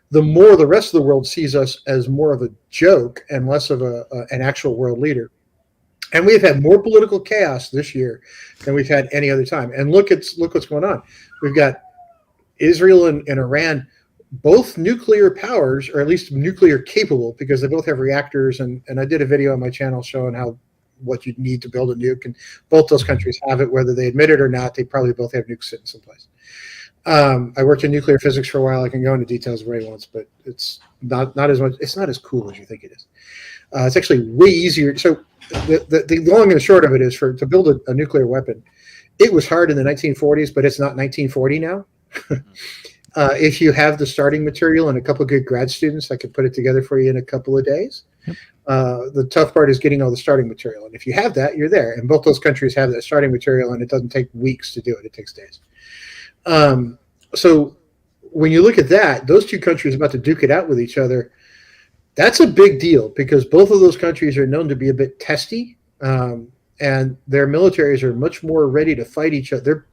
the more the rest of the world sees us as more of a joke and less of an actual world leader. And we've had more political chaos this year than we've had any other time. And look what's going on. We've got Israel and Iran, both nuclear powers, or at least nuclear capable, because they both have reactors. And I did a video on my channel showing what you need to build a nuke, and both those countries have it, whether they admit it or not. They probably both have nukes sitting someplace. I worked in nuclear physics for a while. I can go into details if anybody wants, but it's not as much. It's not as cool as you think it is. It's actually way easier. So the long and the short of it is to build a nuclear weapon. It was hard in the 1940s, but it's not 1940 now. If you have the starting material and a couple of good grad students, I could put it together for you in a couple of days. Yep. The tough part is getting all the starting material. And if you have that, you're there. And both those countries have that starting material, and it doesn't take weeks to do it. It takes days. So when you look at that, those two countries about to duke it out with each other, that's a big deal because both of those countries are known to be a bit testy, and their militaries are much more ready to fight each other.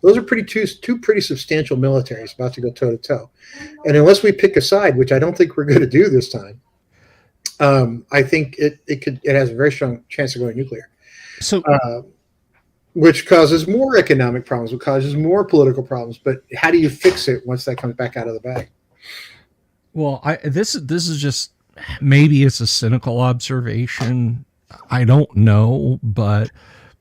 Those are two pretty substantial militaries about to go toe to toe, and unless we pick a side, which I don't think we're going to do this time, I think it has a very strong chance of going nuclear. So, which causes more economic problems, which causes more political problems. But how do you fix it once that comes back out of the bag? Well, this is just, maybe it's a cynical observation. I don't know, but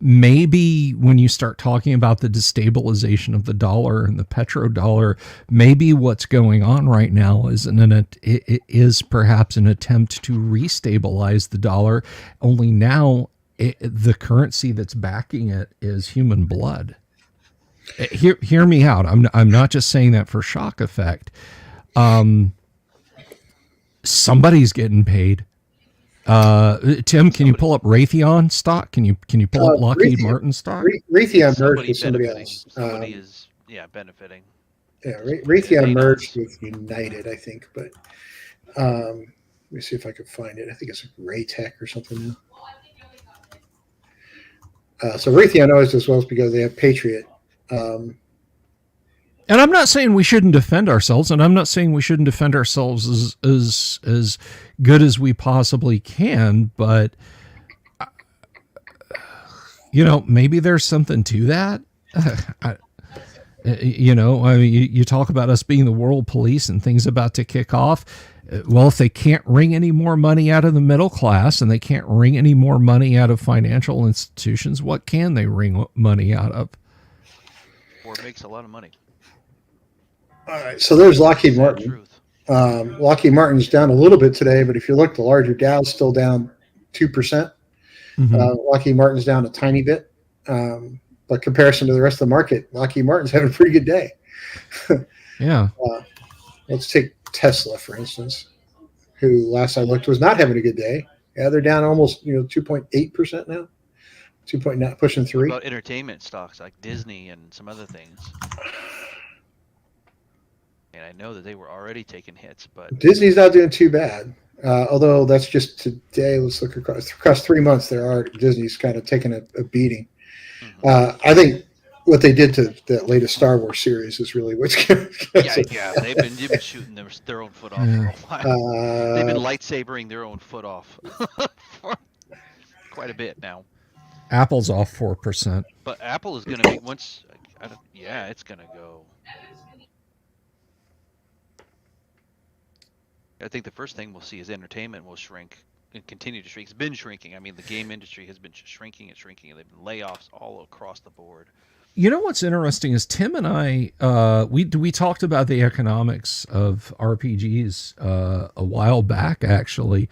maybe when you start talking about the destabilization of the dollar and the petrodollar, maybe what's going on right now is perhaps an attempt to restabilize the dollar. Only now the currency that's backing it is human blood. Hear me out. I'm not just saying that for shock effect. Somebody's getting paid. Tim, can you pull up Raytheon stock? Can you pull up Lockheed Martin stock? Raytheon merged with somebody else. Somebody is benefiting. Yeah, Raytheon merged with United, I think. But let me see if I can find it. I think it's Raytech or something now. So Raytheon always does well because they have Patriot. And I'm not saying we shouldn't defend ourselves, and I'm not saying we shouldn't defend ourselves as good as we possibly can, but maybe there's something to that. You talk about us being the world police and things about to kick off. Well, if they can't wring any more money out of the middle class and they can't wring any more money out of financial institutions, what can they wring money out of? Or makes a lot of money. All right, so there's Lockheed Martin. Lockheed Martin's down a little bit today, but if you look, the larger Dow's still down 2%. Lockheed Martin's down a tiny bit, but comparison to the rest of the market, Lockheed Martin's having a pretty good day. Yeah. Let's take Tesla, for instance, who last I looked was not having a good day. Yeah, they're down almost 2.8% now, 2.9, pushing 3. What about entertainment stocks like Disney and some other things? And I know that they were already taking hits, but Disney's not doing too bad. Although that's just today. Let's look across 3 months. Disney's kind of taking a beating. I think what they did to that latest Star Wars series is really what's going to. Yeah. They've been shooting their own foot off for a while. They've been lightsabering their own foot off for quite a bit now. Apple's off 4%, but Apple is going to be it's going to go. I think the first thing we'll see is entertainment will shrink and continue to shrink. It's been shrinking. I mean, the game industry has been shrinking and shrinking. They've been layoffs all across the board. You know what's interesting is Tim and I, we talked about the economics of RPGs a while back, actually,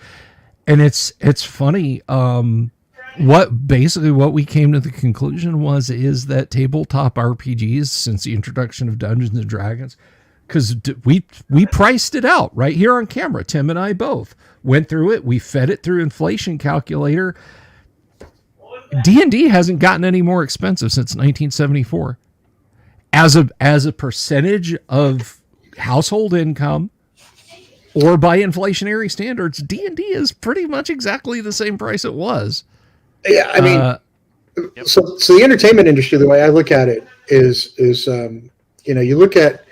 and it's funny. What we came to the conclusion is that tabletop RPGs, since the introduction of Dungeons and Dragons, because we priced it out right here on camera. Tim and I both went through it. We fed it through inflation calculator. D&D hasn't gotten any more expensive since 1974. As a percentage of household income or by inflationary standards, D&D is pretty much exactly the same price it was. Yeah, I mean, so the entertainment industry, the way I look at it is you look at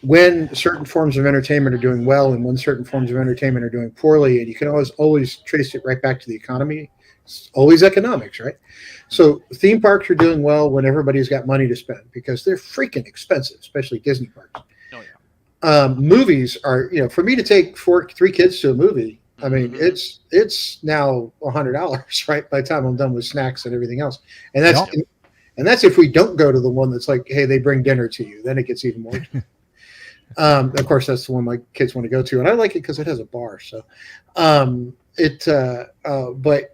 when certain forms of entertainment are doing well and when certain forms of entertainment are doing poorly, and you can always trace it right back to the economy. It's always economics, right? So theme parks are doing well when everybody's got money to spend because they're freaking expensive, especially Disney parks. Oh, yeah. Movies are, for me to take 3 kids to a movie, I mean, it's now $100, right? By the time I'm done with snacks and everything else. And that's if we don't go to the one that's like, hey, they bring dinner to you. Then it gets even more. Of course, that's the one my kids want to go to, and I like it because it has a bar. So, but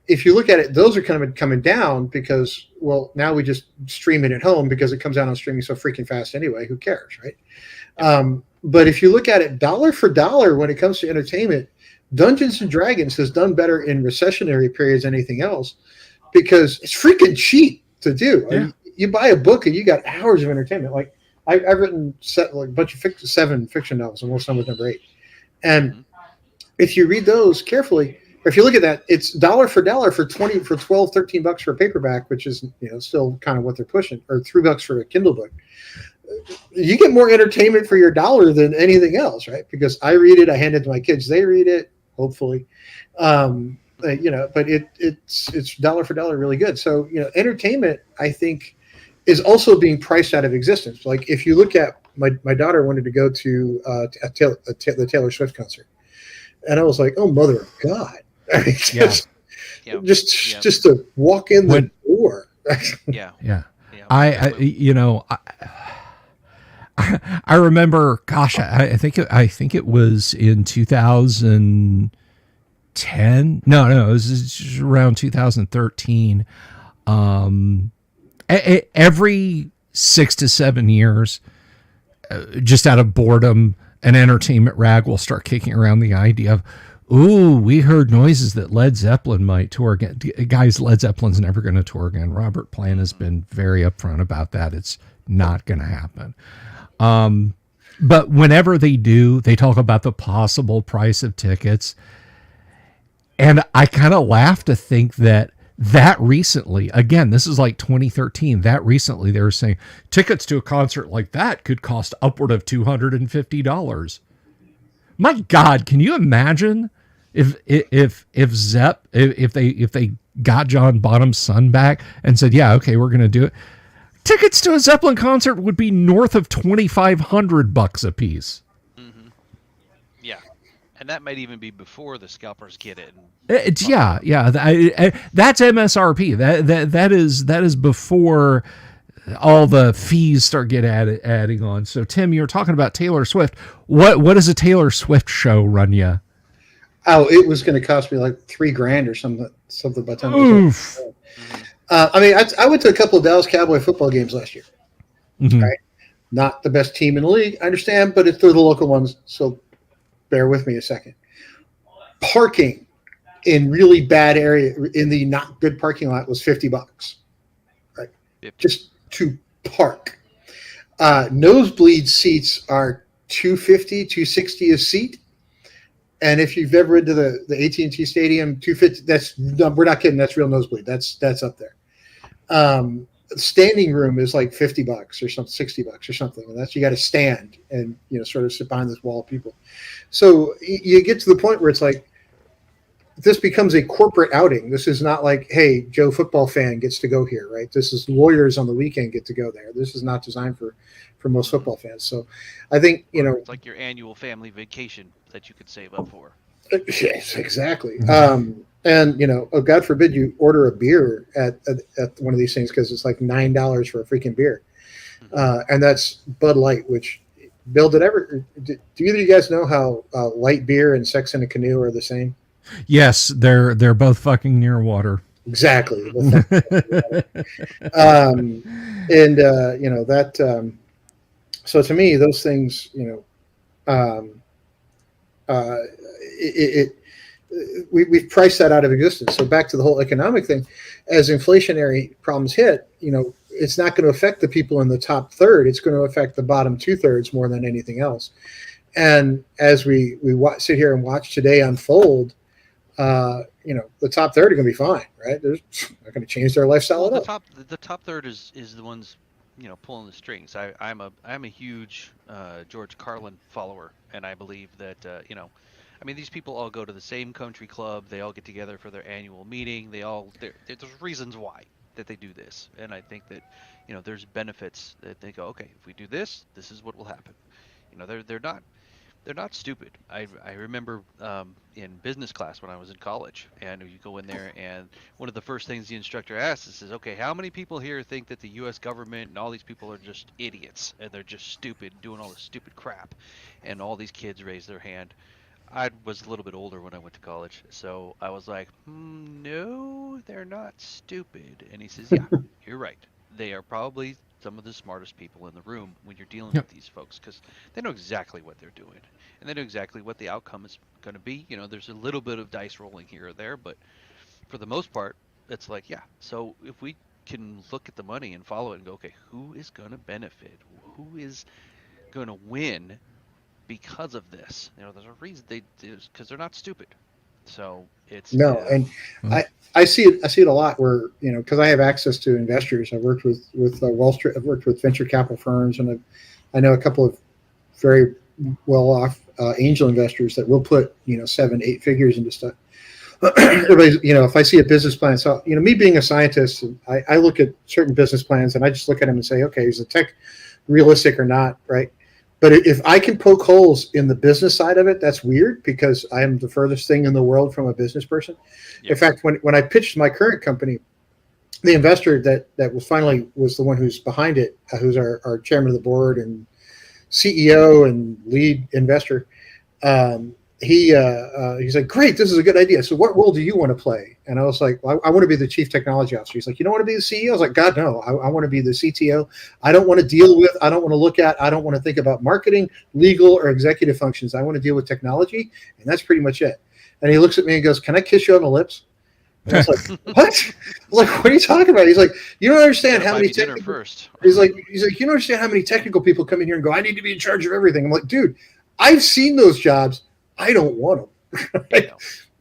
if you look at it, those are kind of coming down because, well, now we just stream it at home because it comes out on streaming so freaking fast anyway. Who cares, right? But if you look at it dollar for dollar when it comes to entertainment, Dungeons and Dragons has done better in recessionary periods than anything else because it's freaking cheap to do. Yeah. I mean, you buy a book and you got hours of entertainment. Like I've written a bunch of 7 fiction novels, and most of them was number 8. And if you read those carefully, or if you look at that, it's dollar for dollar for $12, $13 for a paperback, which is still kind of what they're pushing, or $3 for a Kindle book. You get more entertainment for your dollar than anything else, right? Because I read it, I hand it to my kids, they read it, hopefully. But it's dollar for dollar really good. So entertainment, I think, is also being priced out of existence. Like if you look at my daughter wanted to go to the Taylor Swift concert, and I was like, oh, mother of God. I mean, just to walk in the door. Yeah. Yeah. Yeah. I you know, I remember, gosh, I think it was in 2010. No, it was around 2013. Every 6 to 7 years, just out of boredom, an entertainment rag will start kicking around the idea of, ooh, we heard noises that Led Zeppelin might tour again. Guys, Led Zeppelin's never going to tour again. Robert Plant has been very upfront about that. It's not going to happen. But whenever they do, they talk about the possible price of tickets. And I kind of laugh to think that recently, again, this is like 2013, that recently they were saying tickets to a concert like that could cost upward of $250. My God, can you imagine if they got John Bonham's son back and said, yeah, okay, we're going to do it. Tickets to a Zeppelin concert would be north of $2,500 a piece. Mm-hmm. Yeah, and that might even be before the scalpers get it. That's MSRP. That is before all the fees start adding on. So Tim, you were talking about Taylor Swift. What does a Taylor Swift show run you? Oh, it was going to cost me like $3,000 or something by the time. Oof. I mean, I went to a couple of Dallas Cowboy football games last year. Mm-hmm. Right, not the best team in the league, I understand, but they're the local ones, so bear with me a second. Parking in really bad area in the not good parking lot was $50, right? Yep. Just to park. Nosebleed seats are $250, $260 a seat. And if you've ever been to the AT&T Stadium, $250. We're not kidding. That's real nosebleed. That's up there. Standing room is like $50 or something, $60 or something, and that's you got to stand and sort of sit behind this wall of people. So you get to the point where it's like this becomes a corporate outing. This is not like, hey, Joe football fan gets to go here, right? This is lawyers on the weekend get to go there. This is not designed for most football fans. So I think it's like your annual family vacation that you could save up for. Yes, exactly. And God forbid you order a beer at one of these things because it's like $9 for a freaking beer, and that's Bud Light. Which, Bill, do either of you guys know how light beer and Sex in a Canoe are the same? Yes, they're both fucking near water. Exactly. So to me, those things, we've priced that out of existence. So back to the whole economic thing, as inflationary problems hit, it's not going to affect the people in the top third. It's going to affect the bottom 2/3 more than anything else. And as we sit here and watch today unfold, the top third are going to be fine, right? They're not going to change their lifestyle at all. The top third is the ones, pulling the strings. I'm a huge George Carlin follower, and I believe that these people all go to the same country club. They all get together for their annual meeting. There's reasons why that they do this, and I think that there's benefits that they go, okay, if we do this, this is what will happen. They're not stupid. I remember in business class when I was in college, and you go in there, and one of the first things the instructor asks is, okay, how many people here think that the U.S. government and all these people are just idiots, and they're just stupid, doing all this stupid crap? And all these kids raise their hand. I was a little bit older when I went to college, so I was like, no, they're not stupid. And he says, yeah, you're right. They are probably some of the smartest people in the room when you're dealing with these folks, because they know exactly what they're doing, and they know exactly what the outcome is going to be. There's a little bit of dice rolling here or there, but for the most part, it's like, yeah. So if we can look at the money and follow it and go, okay, who is going to benefit? Who is going to win because of this? There's a reason because they're not stupid. So it's and I see it a lot where because I have access to investors. I've worked with Wall Street. I've worked with venture capital firms, and I know a couple of very well off angel investors that will put 7-8 figures into stuff. Everybody's if I see a business plan, so me being a scientist, I look at certain business plans and I just look at them and say, okay, is the tech realistic or not, right? But if I can poke holes in the business side of it, that's weird because I am the furthest thing in the world from a business person. Yep. In fact, when I pitched my current company, the investor that was finally was the one who's behind it, who's our chairman of the board and CEO and lead investor. He's like, great, this is a good idea. So what role do you want to play? And I was like, well, I want to be the chief technology officer. He's like, you don't want to be the CEO? I was like, God, no, I want to be the CTO. I don't want to deal with, I don't want to look at, I don't want to think about marketing, legal, or executive functions. I want to deal with technology. And that's pretty much it. And he looks at me and goes, can I kiss you on the lips? And I was like, what? I was like, what are you talking about? He's like, you don't understand how many technical first. He's like, you don't understand how many technical people come in here and go, I need to be in charge of everything. I'm like, dude, I've seen those jobs. I don't want them.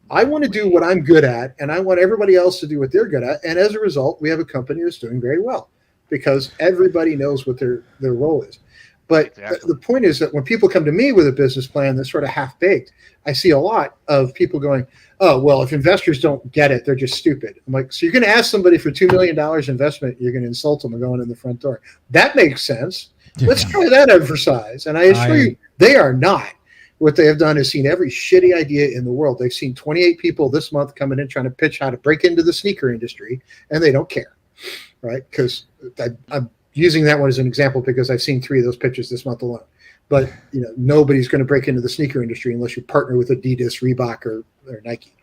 I want to do what I'm good at, and I want everybody else to do what they're good at. And as a result, we have a company that's doing very well because everybody knows what their role is. But the point is that when people come to me with a business plan that's sort of half-baked, I see a lot of people going, oh, well, if investors don't get it, they're just stupid. I'm like, so you're going to ask somebody for $2 million investment, you're going to insult them and go in the front door. That makes sense. Yeah. Let's try that exercise. And I assure you, they are not. What they have done is seen every shitty idea in the world. They've seen 28 people this month coming in trying to pitch how to break into the sneaker industry, and they don't care, right? Because I'm using that one as an example because I've seen 3 of those pitches this month alone. But nobody's going to break into the sneaker industry unless you partner with Adidas, Reebok, or Nike,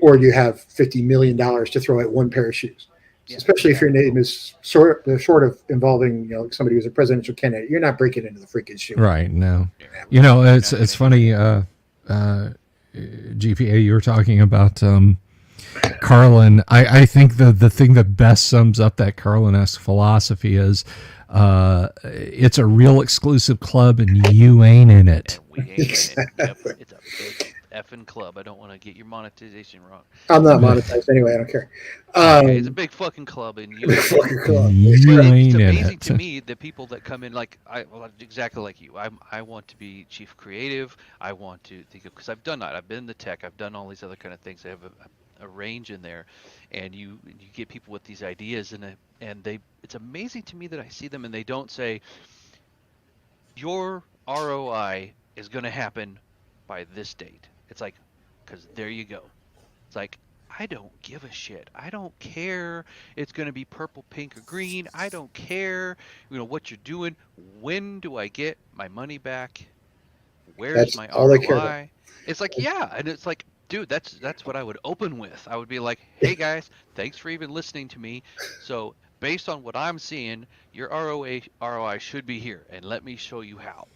or you have $50 million to throw at one pair of shoes. Yeah, especially if your name is short of involving somebody who's a presidential candidate. You're not breaking into the freaking shoe. Right. No. It's funny. GPA, you were talking about Carlin. I think the thing that best sums up that Carlin-esque philosophy is it's a real exclusive club and you ain't in it. We ain't exactly. In it. Yep. It's a big effing club. I don't want to get your monetization wrong. I'm not monetized anyway. I don't care. It's a big fucking club, and you fucking club. It's amazing to me the people that come in exactly like you. I want to be chief creative. I want to think because I've done that. I've been in the tech. I've done all these other kind of things. I have a range in there, and you get people with these ideas, and it's amazing to me that I see them and they don't say your ROI is going to happen by this date. It's like, because there you go. It's like, I don't give a shit. I don't care. It's going to be purple, pink, or green. I don't care. What you're doing. When do I get my money back? Where's my ROI? It's like, yeah, and it's like, dude, that's what I would open with. I would be like, hey guys, thanks for even listening to me. So based on what I'm seeing, your ROI should be here, and let me show you how.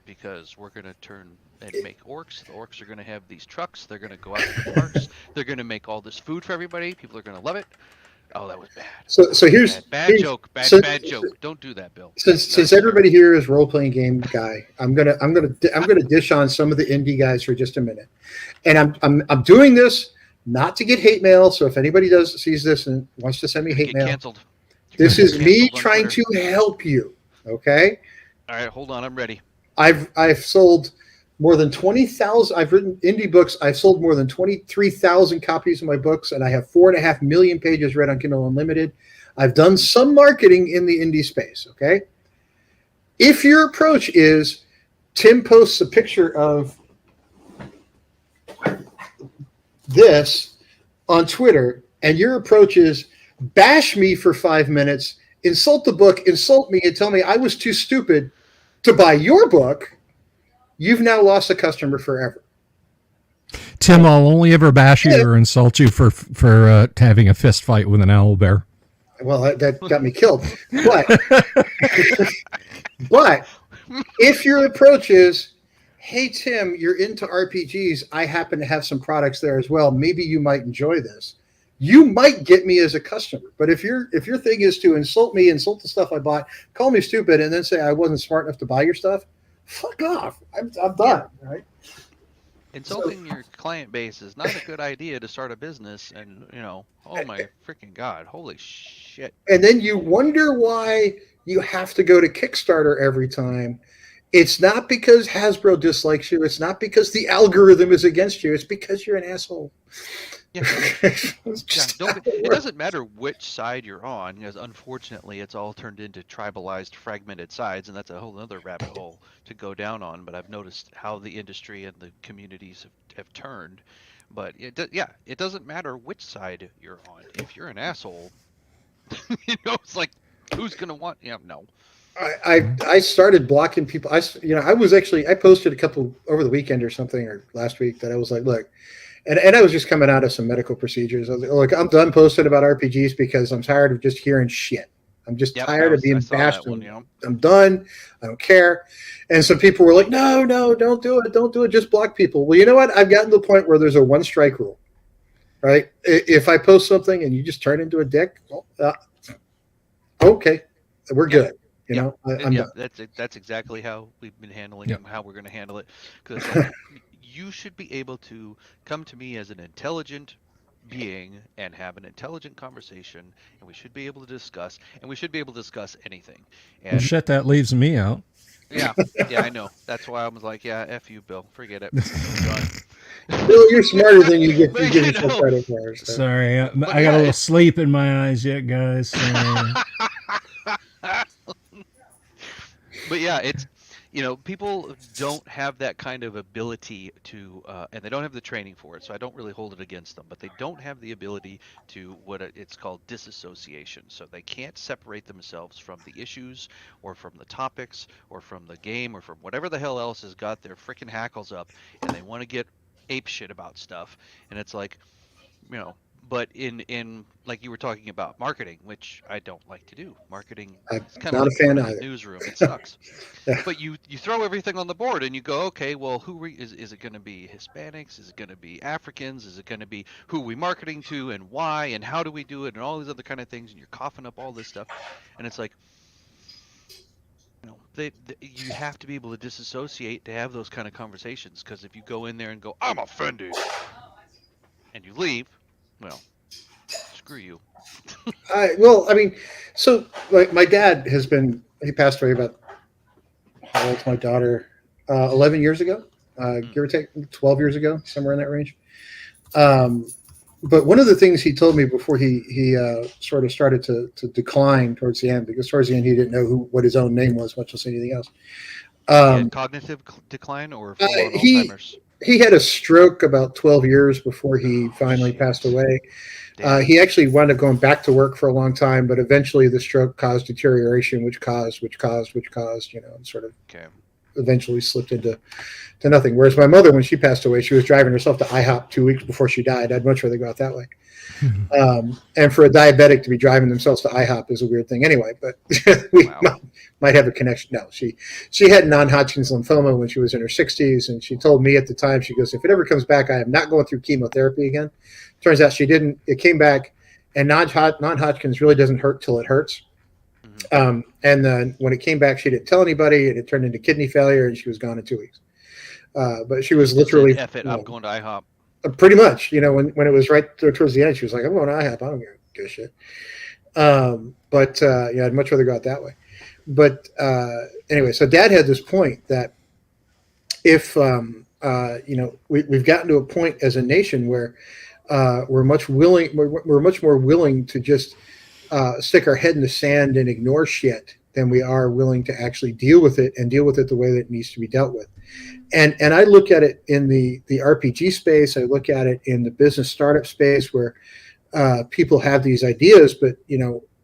Because we're going to turn and make orcs. The orcs are going to have these trucks. They're going to go out to the parks. They're going to make all this food for everybody. People are going to love it. Oh, that was bad. So here's bad joke. Bad joke. Don't do that, Bill. Since everybody here is role playing game guy, I'm gonna dish on some of the indie guys for just a minute, and I'm doing this not to get hate mail. So if anybody sees this and wants to send me hate mail, canceled. This is me trying to help you. Okay. All right, hold on. I'm ready. I've sold more than 20,000. I've written indie books. I've sold more than 23,000 copies of my books, and I have 4.5 million pages read on Kindle Unlimited. I've done some marketing in the indie space. Okay. If your approach is Tim posts a picture of this on Twitter, and your approach is bash me for 5 minutes, insult the book, insult me, and tell me I was too stupid to buy your book, you've now lost a customer forever. Tim, I'll only ever bash you or insult you for having a fist fight with an owl bear. Well, that got me killed. But if your approach is, hey, Tim, you're into RPGs. I happen to have some products there as well. Maybe you might enjoy this. You might get me as a customer. But if your thing is to insult me, insult the stuff I bought, call me stupid, and then say I wasn't smart enough to buy your stuff, fuck off. I'm done, right? Insulting your client base is not a good idea to start a business, and oh my freaking God, holy shit. And then you wonder why you have to go to Kickstarter every time. It's not because Hasbro dislikes you. It's not because the algorithm is against you. It's because you're an asshole. Yeah. It doesn't matter which side you're on, because unfortunately it's all turned into tribalized, fragmented sides, and that's a whole other rabbit hole to go down on. But I've noticed how the industry and the communities have turned. But it doesn't matter which side you're on. If you're an asshole, it's like, who's gonna want? No. I started blocking people. I posted a couple over the weekend or something, or last week, that I was like, look, and I was just coming out of some medical procedures. I was like, look, I'm done posting about RPGs because I'm tired of just hearing shit. I'm just tired of being bashed. I'm done. I don't care. And some people were like, no, don't do it. Don't do it. Just block people. Well, you know what? I've gotten to the point where there's a one strike rule, right? If I post something and you just turn into a dick, well, okay, we're good. I'm done. That's exactly how we've been handling it and how we're going to handle it. Because like, you should be able to come to me as an intelligent being and have an intelligent conversation, and we should be able to discuss, anything. And well, shit, that leaves me out. Yeah, I know. That's why I was like, yeah, F you, Bill. Forget it. Bill, you're smarter than you give yourself credit for. So. Sorry, I got a little sleep in my eyes yet, guys. But yeah, it's, people don't have that kind of ability to, and they don't have the training for it, so I don't really hold it against them, but they don't have the ability to it's called disassociation. So they can't separate themselves from the issues or from the topics or from the game or from whatever the hell else has got their freaking hackles up, and they want to get ape shit about stuff. And it's like, but in like you were talking about marketing, which I don't like to do. Marketing is kind of like a newsroom. It sucks. Yeah. But you throw everything on the board and you go, okay, well, is it going to be Hispanics? Is it going to be Africans? Is it going to be who are we marketing to and why and how do we do it and all these other kind of things? And you're coughing up all this stuff, and it's like, you have to be able to disassociate to have those kind of conversations. Because if you go in there and go, I'm offended, and you leave. Well, screw you. So like my dad he passed away about, how old's my daughter? 11 years ago, give or take 12 years ago, somewhere in that range. But one of the things he told me before he sort of started to decline towards the end, because towards the end he didn't know what his own name was, much less anything else. Cognitive decline or Alzheimer's? He had a stroke about 12 years before he finally passed away. He actually wound up going back to work for a long time, but eventually the stroke caused deterioration, which caused, and sort of eventually slipped into nothing. Whereas my mother, when she passed away, she was driving herself to IHOP 2 weeks before she died. I'd much rather go out that way. And for a diabetic to be driving themselves to IHOP is a weird thing anyway, but we might have a connection. No, she had non-Hodgkin's lymphoma when she was in her 60s, and she told me at the time, she goes, if it ever comes back, I am not going through chemotherapy again. Turns out she didn't. It came back, and non-Hodgkin's really doesn't hurt till it hurts. And then when it came back, she didn't tell anybody, and it turned into kidney failure, and she was gone in 2 weeks. But she was literally F it, I'm going to IHOP. Pretty much, when it was right towards the end, she was like, I'm going to IHOP. I don't give a shit. I'd much rather go out that way. But anyway, so Dad had this point that if, we've gotten to a point as a nation where we're much more willing to just stick our head in the sand and ignore shit than we are willing to actually deal with it and deal with it the way that it needs to be dealt with. And I look at it in the RPG space. I look at it in the business startup space where people have these ideas, but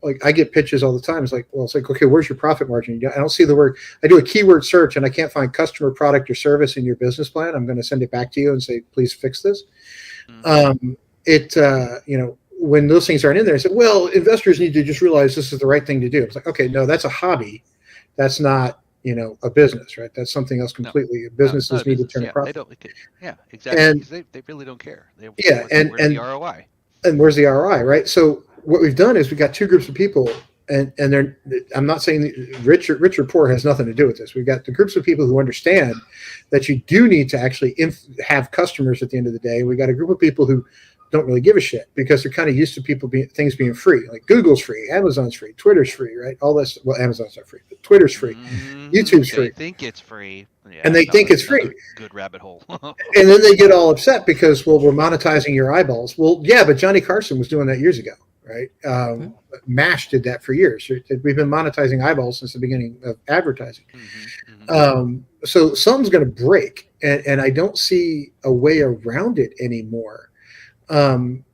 like I get pitches all the time. It's like, okay, where's your profit margin? I don't see the word. I do a keyword search and I can't find customer, product, or service in your business plan. I'm going to send it back to you and say, please fix this. When those things aren't in there, I said, well, investors need to just realize this is the right thing to do. It's like, okay, no, that's a hobby. That's not, a business, right? That's something else completely. Businesses need to turn a profit. Exactly. And they really don't care. Where's the ROI? And where's the ROI, right? So what we've done is we got two groups of people, and they're. I'm not saying rich or poor has nothing to do with this. We've got the groups of people who understand that you do need to actually have customers at the end of the day. We got a group of people who don't really give a shit because they're kind of used to things being free. Like Google's free, Amazon's free, Twitter's free, right? All this. Well, Amazon's not free, but Twitter's free, YouTube's free. They think it's free, and they think it's free. Good rabbit hole. And then they get all upset because, well, we're monetizing your eyeballs. Well, yeah, but Johnny Carson was doing that years ago, right? MASH did that for years. We've been monetizing eyeballs since the beginning of advertising. so something's going to break, and I don't see a way around it anymore. And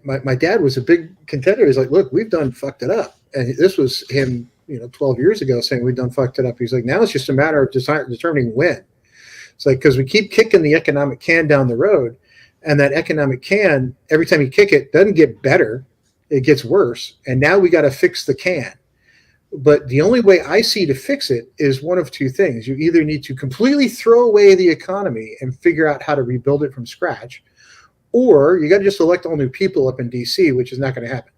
my dad was a big contender. He's like, look, we've done fucked it up. And this was him, 12 years ago saying we've done fucked it up. He's like, now it's just a matter of determining when. It's like, because we keep kicking the economic can down the road, and that economic can, every time you kick it, doesn't get better. It gets worse. And now we got to fix the can. But the only way I see to fix it is one of two things. You either need to completely throw away the economy and figure out how to rebuild it from scratch, or you got to just elect all new people up in DC, which is not going to happen.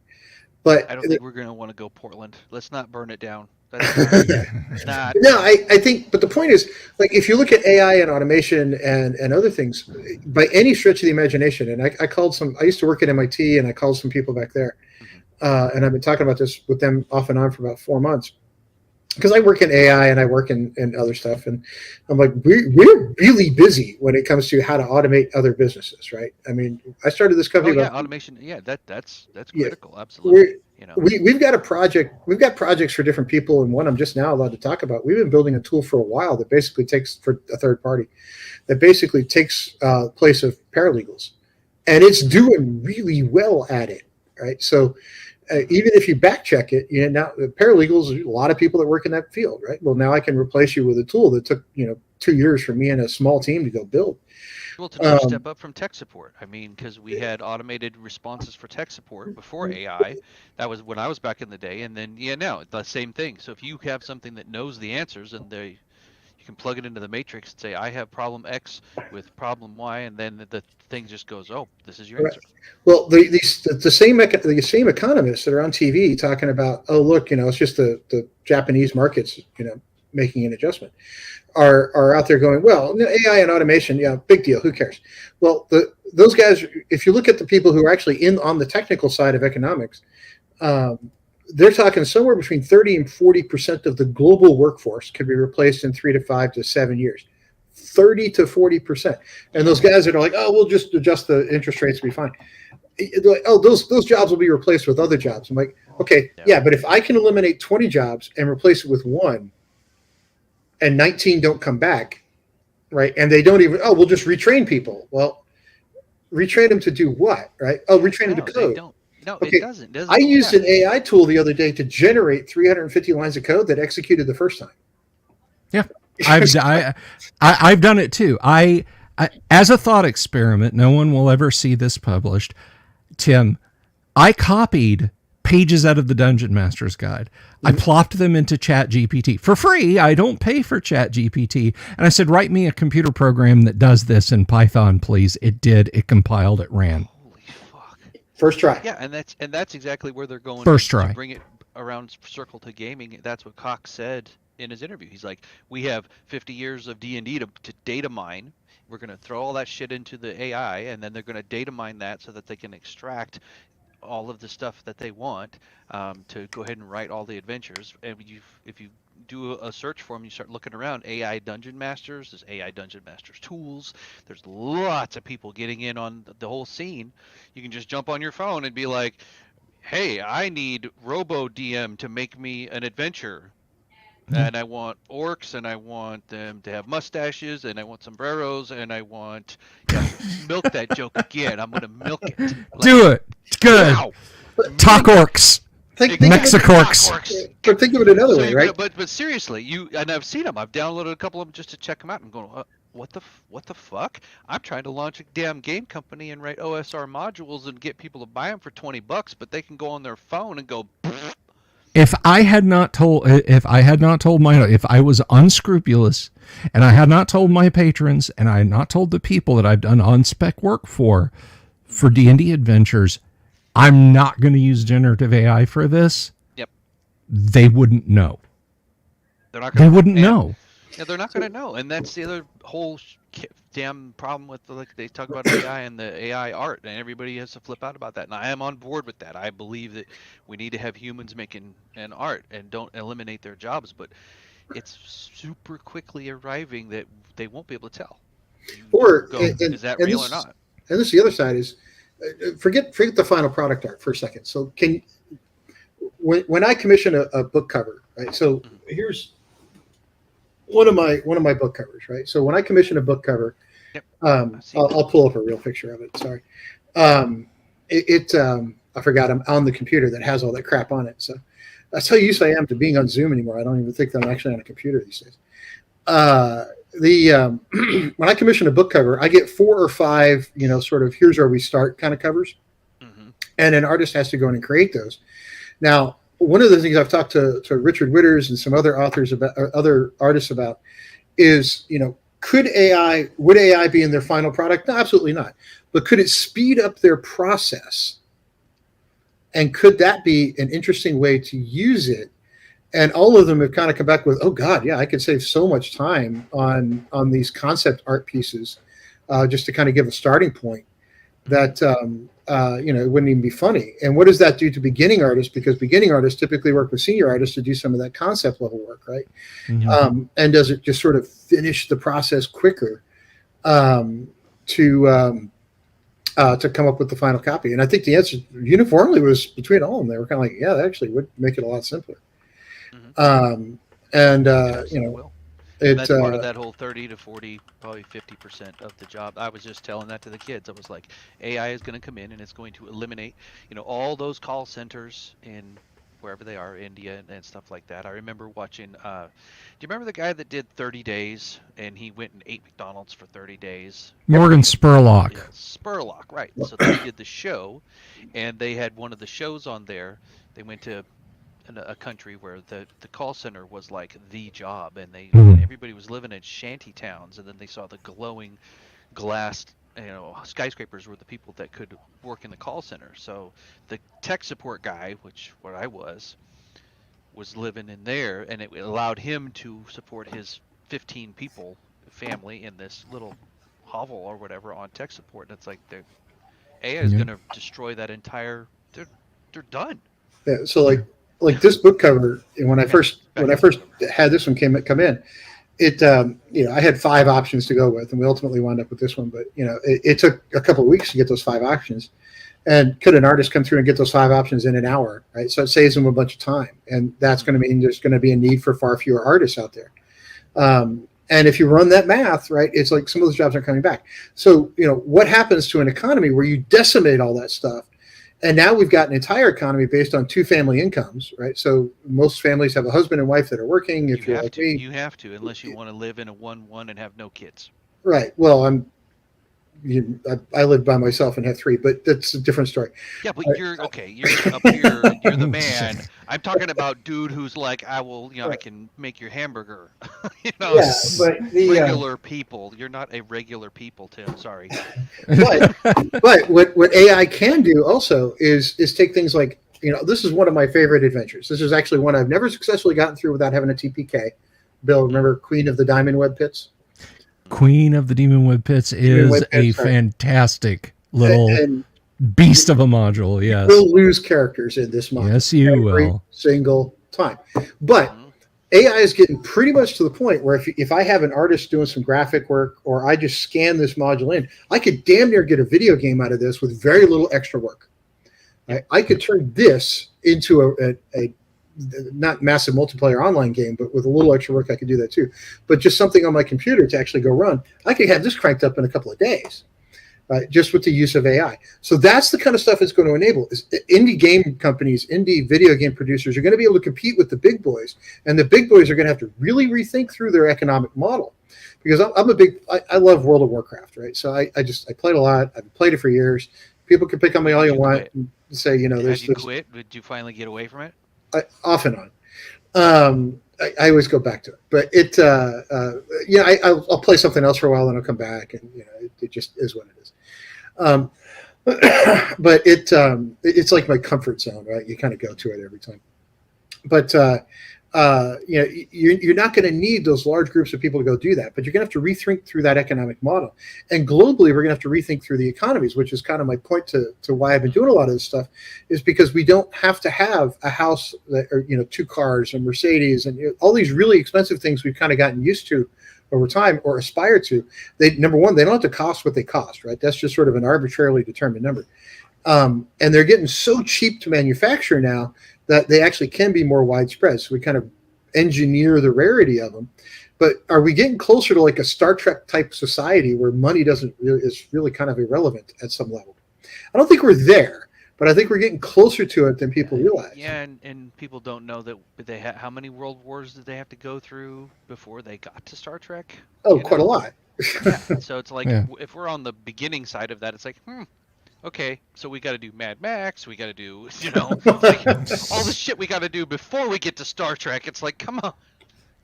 But I don't think we're going to want to go Portland. Let's not burn it down. That's not. No, I think, but the point is, like, if you look at AI and automation and other things, by any stretch of the imagination, and I used to work at MIT, and I called some people back there, and I've been talking about this with them off and on for about 4 months. Because I work in AI and I work in other stuff, and I'm like, we're really busy when it comes to how to automate other businesses, right? I mean, I started this company. Automation. Yeah, that's critical. Absolutely. We've got a project. We've got projects for different people, and one I'm just now allowed to talk about. We've been building a tool for a while that basically takes, for a third party, that basically takes place of paralegals, and it's doing really well at it, right? So. Even if you back check it, now paralegals, a lot of people that work in that field, right? Well, now I can replace you with a tool that took 2 years for me and a small team to go build. Well, to step up from tech support. I mean, because we had automated responses for tech support before AI. That was when I was back in the day, and then now the same thing. So if you have something that knows the answers, and you can plug it into the matrix and say, I have problem X with problem Y, and then the thing just goes, oh, this is your answer. Well, the same economists that are on TV talking about, oh, look, it's just the Japanese markets, making an adjustment, are out there going, well, AI and automation, big deal, who cares? Well, those guys, if you look at the people who are actually on the technical side of economics, they're talking somewhere between 30 and 40% of the global workforce could be replaced in 3 to 5 to 7 years. 30 to 40%. And those guys that are like, oh, we'll just adjust the interest rates, be fine. Like, oh, those jobs will be replaced with other jobs. I'm like, okay, yeah, but if I can eliminate 20 jobs and replace it with one, and 19 don't come back, right? And they don't even, we'll just retrain people. Well, retrain them to do what, right? Oh, retrain them to code. No, okay. It doesn't. I used an AI tool the other day to generate 350 lines of code that executed the first time. Yeah, I've done it too. I as a thought experiment, no one will ever see this published. Tim, I copied pages out of the Dungeon Master's Guide. I plopped them into ChatGPT for free. I don't pay for ChatGPT. And I said, write me a computer program that does this in Python, please. It did. It compiled. It ran. First try. Yeah, and that's exactly where they're going. First try. To bring it around circle to gaming. That's what Cox said in his interview. He's like, we have 50 years of D&D to data mine. We're going to throw all that shit into the AI, and then they're going to data mine that so that they can extract all of the stuff that they want to go ahead and write all the adventures. And if you do a search for them, you start looking around, AI Dungeon Masters, there's AI Dungeon Masters tools, there's lots of people getting in on the whole scene. You can just jump on your phone and be like, hey, I need Robo DM to make me an adventure. And I want orcs, and I want them to have mustaches, and I want sombreros, and I want milk that joke again. I'm gonna milk it. Like, do it. It's good. Wow. Talk orcs. Mexicorks. But think of it another way, right? But seriously, and I've seen them. I've downloaded a couple of them just to check them out. I'm going, what the fuck? I'm trying to launch a damn game company and write OSR modules and get people to buy them for $20, but they can go on their phone and go. If I had not told if I was unscrupulous and I had not told my patrons and I had not told the people that I've done on-spec work for D&D adventures, I'm not going to use generative AI for this. Yep. They wouldn't know. They wouldn't know. Yeah, they're not going to know. And that's the other whole damn problem with they talk about AI and the AI art, and everybody has to flip out about that. And I am on board with that. I believe that we need to have humans making an art and don't eliminate their jobs, but it's super quickly arriving that they won't be able to tell. Is that real or not? And this the other side is forget the final product art for a second. So when I commission a book cover, right? So here's one of my book covers, right? So when I commission a book cover, Yep. I'll pull up a real picture of it. Sorry, I forgot I'm on the computer that has all that crap on it. So that's how used I am to being on Zoom anymore. I don't even think that I'm actually on a computer these days. When I commission a book cover, I get 4 or 5, sort of here's where we start kind of covers, and an artist has to go in and create those. Now, one of the things I've talked to Richard Witters and some other authors about, or other artists about, is would AI be in their final product? No, absolutely not. But could it speed up their process? And could that be an interesting way to use it? And all of them have kind of come back with, oh God, yeah, I could save so much time on these concept art pieces, just to kind of give a starting point that, it wouldn't even be funny. And what does that do to beginning artists? Because beginning artists typically work with senior artists to do some of that concept level work, right? Mm-hmm. And does it just sort of finish the process quicker to come up with the final copy? And I think the answer uniformly was between all of them. They were kind of like, yeah, that actually would make it a lot simpler. Mm-hmm. That's part of that whole 30 to 40, probably 50% of the job. I was just telling that to the kids. I was like, AI is going to come in and it's going to eliminate, all those call centers in wherever they are, India and stuff like that. I remember watching, do you remember the guy that did 30 days and he went and ate McDonald's for 30 days? Morgan Spurlock. Yeah, Spurlock, right. So they did the show, and they had one of the shows on there. They went to a country where the call center was like the job, and everybody was living in shanty towns, and then they saw the glowing glass skyscrapers were the people that could work in the call center. So the tech support guy, what I was living in there, and it allowed him to support his 15 people family in this little hovel or whatever on tech support. And it's like AI is going to destroy that entire. They're done. Yeah. So like this book cover, and when I first had this one come in, it I had 5 options to go with, and we ultimately wound up with this one. But it took a couple of weeks to get those 5 options. And could an artist come through and get those 5 options in an hour, right? So it saves them a bunch of time, and that's going to mean there's going to be a need for far fewer artists out there. And if you run that math, right, it's like some of those jobs aren't coming back. So what happens to an economy where you decimate all that stuff? And now we've got an entire economy based on 2 family incomes, right? So most families have a husband and wife that are working. If you're like me, you have to, unless you want to live in a 1-1 and have no kids. Right. Well, I live by myself and have 3, but that's a different story. Yeah, but you're okay. You're up here. You're the man. I'm talking about dude who's like, I will, I can make your hamburger. Yeah, but regular people. You're not a regular people, Tim. Sorry. But what AI can do also is take things like, this is one of my favorite adventures. This is actually one I've never successfully gotten through without having a TPK. Bill, remember Queen of the Diamond Web Pits? Queen of the Demon Web Pits is a fantastic little beast of a module. Yes, we'll lose characters in this module. Yes, you will. Single time. But AI is getting pretty much to the point where if I have an artist doing some graphic work, or I just scan this module in, I could damn near get a video game out of this with very little extra work. Right? I could turn this into a not massive multiplayer online game, but with a little extra work, I could do that too. But just something on my computer to actually go run, I could have this cranked up in a couple of days, right? Just with the use of AI. So that's the kind of stuff it's going to enable. Is indie game companies, indie video game producers are going to be able to compete with the big boys, and the big boys are going to have to really rethink through their economic model. Because I love World of Warcraft, right? So I played a lot. I've played it for years. People can pick on me all you want and say, there's. Did you quit? Did you finally get away from it? Off and on. I always go back to it, but I'll play something else for a while, and I'll come back, and it just is what it is. But it's like my comfort zone, right? You kind of go to it every time. But you're not going to need those large groups of people to go do that, but you're going to have to rethink through that economic model. And globally, we're going to have to rethink through the economies, which is kind of my point to why I've been doing a lot of this stuff, is because we don't have to have a house that, or 2 cars and Mercedes and all these really expensive things we've kind of gotten used to over time, or aspire to. Number one, they don't have to cost what they cost, right? That's just sort of an arbitrarily determined number. And they're getting so cheap to manufacture now that they actually can be more widespread. So we kind of engineer the rarity of them. But are we getting closer to like a Star Trek type society where money doesn't really, is really kind of irrelevant at some level? I don't think we're there, but I think we're getting closer to it than people realize. Yeah, and people don't know that they how many world wars did they have to go through before they got to Star Trek? Oh, quite a lot. Yeah, so it's like Yeah. if we're on the beginning side of that, it's like, okay, so we got to do Mad Max, we got to do, like all the shit we got to do before we get to Star Trek. It's like, come on.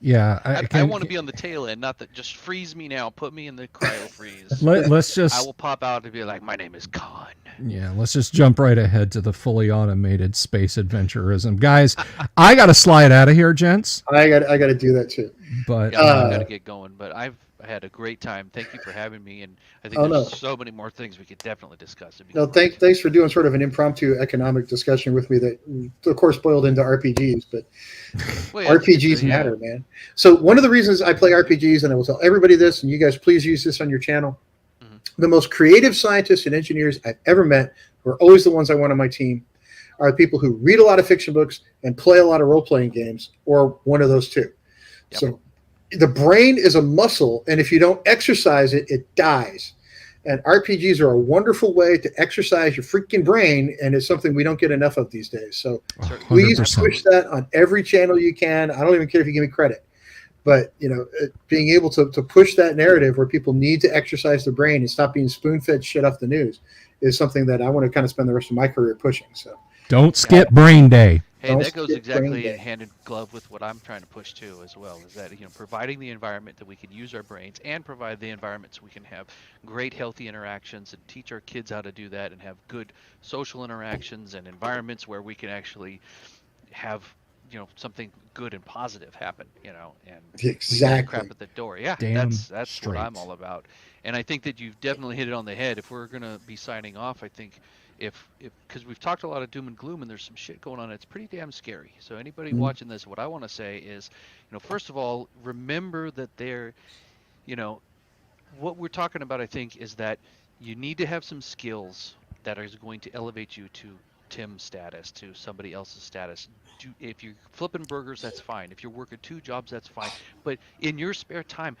Yeah, I want to be on the tail end, not that just freeze me now, put me in the cryo freeze. let's I just will pop out and be like, my name is Khan. let's just jump right ahead to the fully automated space adventurism, guys. I got to slide out of here, gents. I got to do that too. But I got to get going, but I've had a great time. Thank you for having me, and I think there's so many more things we could definitely discuss. No, thanks for doing sort of an impromptu economic discussion with me that, of course, boiled into RPGs, but RPGs matter, man. So one of the reasons I play RPGs, and I will tell everybody this, and you guys please use this on your channel, the most creative scientists and engineers I've ever met, who are always the ones I want on my team, are the people who read a lot of fiction books and play a lot of role-playing games, or one of those two. Yep. So the brain is a muscle, and if you don't exercise it, it dies. And RPGs are a wonderful way to exercise your freaking brain, and it's something we don't get enough of these days. So 100%. Please push that on every channel you can. I don't even care if you give me credit. But, being able to push that narrative where people need to exercise their brain and stop being spoon-fed shit off the news is something that I want to kind of spend the rest of my career pushing. So don't skip Brain Day. Hey, that goes exactly hand in glove with what I'm trying to push too, as well. Is that providing the environment that we can use our brains and provide the environment so we can have great, healthy interactions and teach our kids how to do that and have good social interactions and environments where we can actually have something good and positive happen. And exactly crap at the door. Yeah, that's what I'm all about. And I think that you've definitely hit it on the head. If we're gonna be signing off, I think. If because we've talked a lot of doom and gloom and there's some shit going on, it's pretty damn scary. So anybody watching this, what I want to say is, first of all, remember that what we're talking about, I think, is that you need to have some skills that are going to elevate you to Tim's status, to somebody else's status. If you're flipping burgers, that's fine. If you're working 2 jobs, that's fine. But in your spare time,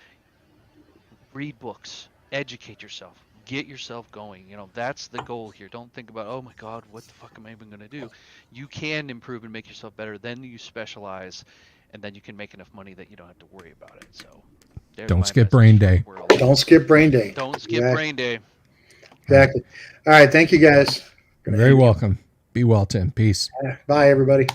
read books, educate yourself. Get yourself going. That's the goal here. Don't think about, oh my God, what the fuck am I even going to do? You can improve and make yourself better. Then you specialize, and then you can make enough money that you don't have to worry about it. So don't skip Brain Day. Don't skip Brain Day. Don't skip Brain Day. Exactly. All right. Thank you, guys. You're very welcome. Be well, Tim. Peace. Bye, everybody.